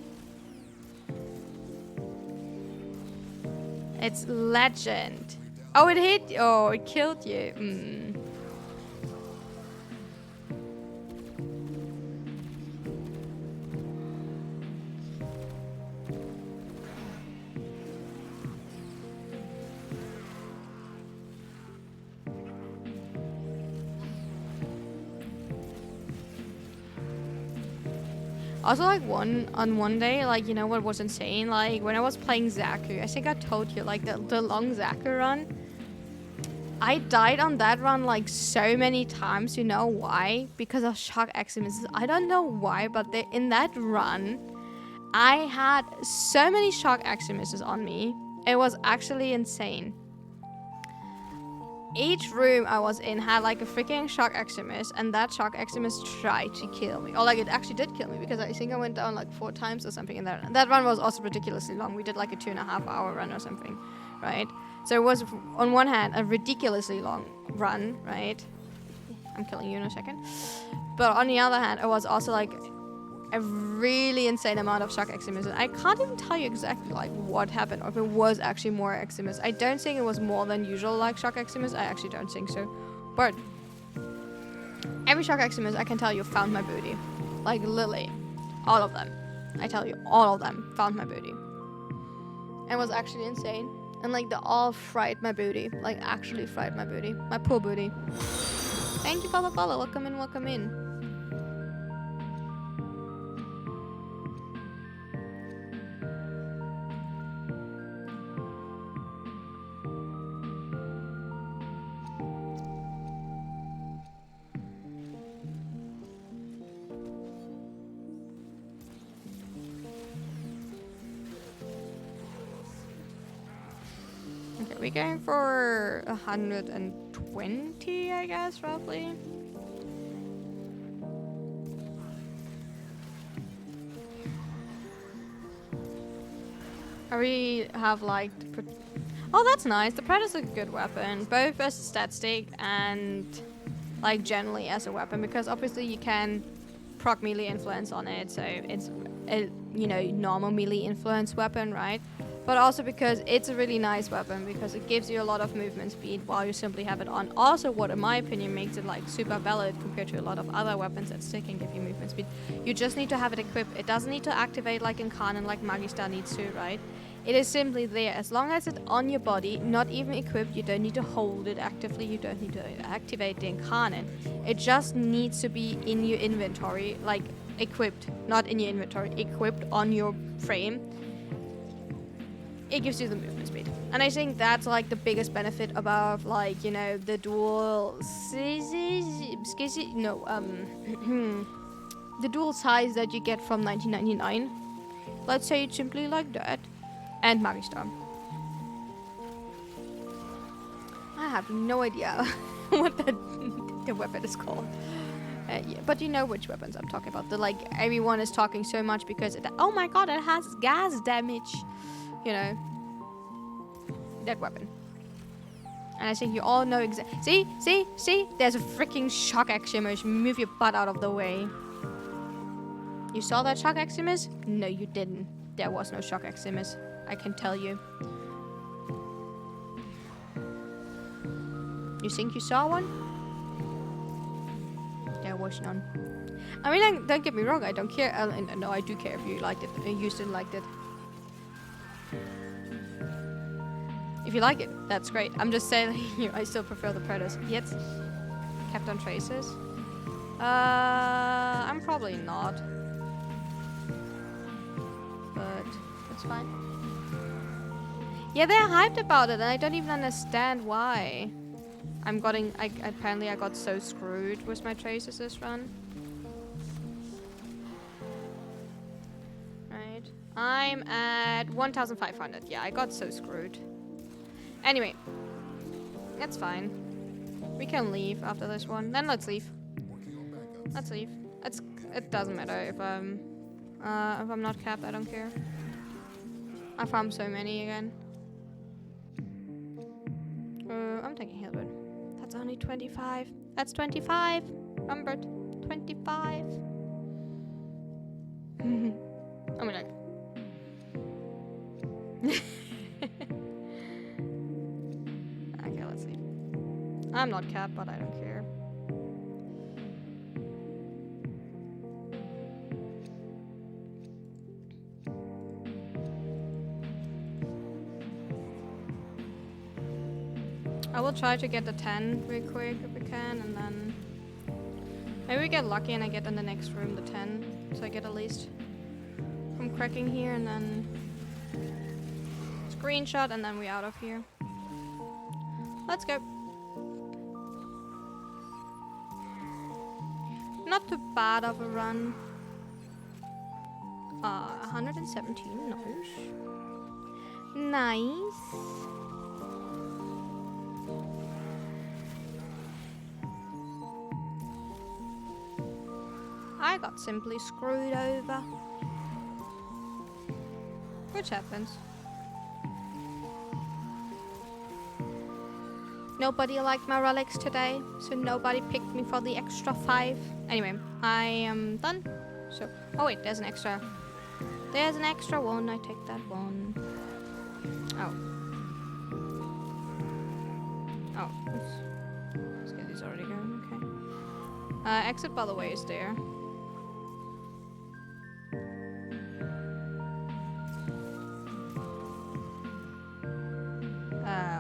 It's legend. Oh, it hit you. Oh, it killed you. Also, like, one day, like, you know what was insane? Like, when I was playing Zaku, I think I told you, like, the long Zaku run. I died on that run, like, so many times. You know why? Because of Shock Eximus. I don't know why, but in that run, I had so many shock axioms on me. It was actually insane. Each room I was in had like a freaking shock extremist, and that shock extremist tried to kill me. Or like it actually did kill me, because I think I went down like 4 times or something in that. And that run was also ridiculously long. We did like a 2.5 hour run or something, right? So it was on one hand a ridiculously long run, right? I'm killing you in a second. But on the other hand, it was also like a really insane amount of shock extremism. I can't even tell you exactly like what happened, or if it was actually more extremism. I don't think it was more than usual like shock extremism. I actually don't think so. But every shock extremism, I can tell you, found my booty. Like literally, all of them. I tell you, all of them found my booty. It was actually insane. And like they all fried my booty. Like actually fried my booty. My poor booty. Thank you for the follow. Welcome in, welcome in. Okay, we're going for 120, I guess, roughly. We have like... Oh, that's nice. The Predator's a good weapon, both as a stat stick and like generally as a weapon, because obviously you can proc melee influence on it, so it's a, you know, normal melee influence weapon, right? But also because it's a really nice weapon, because it gives you a lot of movement speed while you simply have it on. Also, what in my opinion makes it like super valid compared to a lot of other weapons that still can give you movement speed. You just need to have it equipped. It doesn't need to activate like in Canon, like Magistar needs to, right? It is simply there. As long as it's on your body, not even equipped, you don't need to hold it actively, you don't need to activate the incarnate. It just needs to be in your inventory, like equipped, not in your inventory, equipped on your frame. It gives you the movement speed. And I think that's like the biggest benefit about like, you know, the dual the dual size that you get from 1999. Let's say it's simply like that. And Magistar. I have no idea what the weapon is called. Yeah, but you know which weapons I'm talking about. The like everyone is talking so much because oh my god, it has gas damage. You know, that weapon. And I think you all know exactly. See? There's a freaking shock extremist. Move your butt out of the way. You saw that shock extremist? No, you didn't. There was no shock extremist. I can tell you. You think you saw one? There was none. I mean, don't get me wrong. I don't care. No, I do care if you liked it. You still liked it. If you like it, that's great. I'm just saying, I still prefer the Predators. Yet, kept on traces. I'm probably not. But it's fine. Yeah, they're hyped about it, and I don't even understand why. Apparently I got so screwed with my traces this run. Right. I'm at 1,500. Yeah, I got so screwed. Anyway, that's fine. We can leave after this one. Then let's leave. Let's leave. It doesn't matter if I'm not capped. I don't care. I farmed so many again. I'm taking Hilbert. That's only 25. That's 25. Humbert. 25. I mean, like. Okay, let's see. I'm not capped, but I don't care. I will try to get the 10 real quick if we can, and then maybe we get lucky and I get in the next room the 10, so I get at least from cracking here, and then screenshot, and then we out of here. Let's go. Not too bad of a run. 117, nice. Nice. I got simply screwed over. Which happens. Nobody liked my relics today, so nobody picked me for the extra 5. Anyway, I am done. So, oh wait, there's an extra. There's an extra one. I take that one. Oh. Oh. Let's get these already going. Okay. Exit, by the way, is there.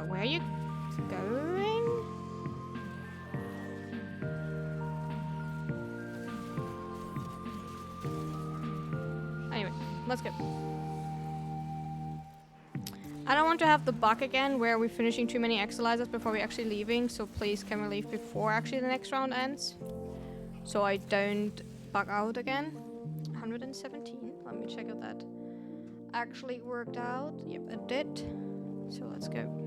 Where are you going? Anyway, let's go. I don't want to have the bug again where we're finishing too many exercises before we're actually leaving, so please can we leave before actually the next round ends? So I don't bug out again. 117. Let me check if that actually worked out. Yep, it did. So let's go.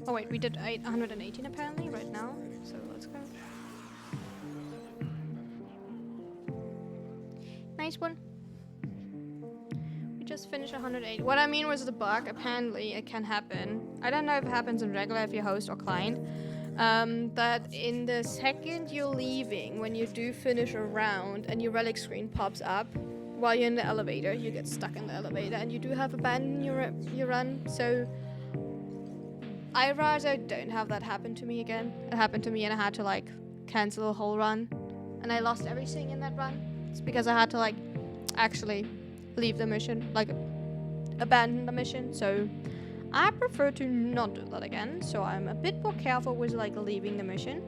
Oh wait, we did 118 apparently right now. So let's go. Nice one. We just finished 108. What I mean was the bug. Apparently it can happen. I don't know if it happens in regular if you're host or client. That in the second you're leaving, when you do finish a round and your relic screen pops up while you're in the elevator, you get stuck in the elevator and you do have abandoned your run. So I rather don't have that happen to me again. It happened to me and I had to like cancel a whole run and I lost everything in that run. It's because I had to like actually leave the mission, like abandon the mission. So I prefer to not do that again, so I'm a bit more careful with like leaving the mission.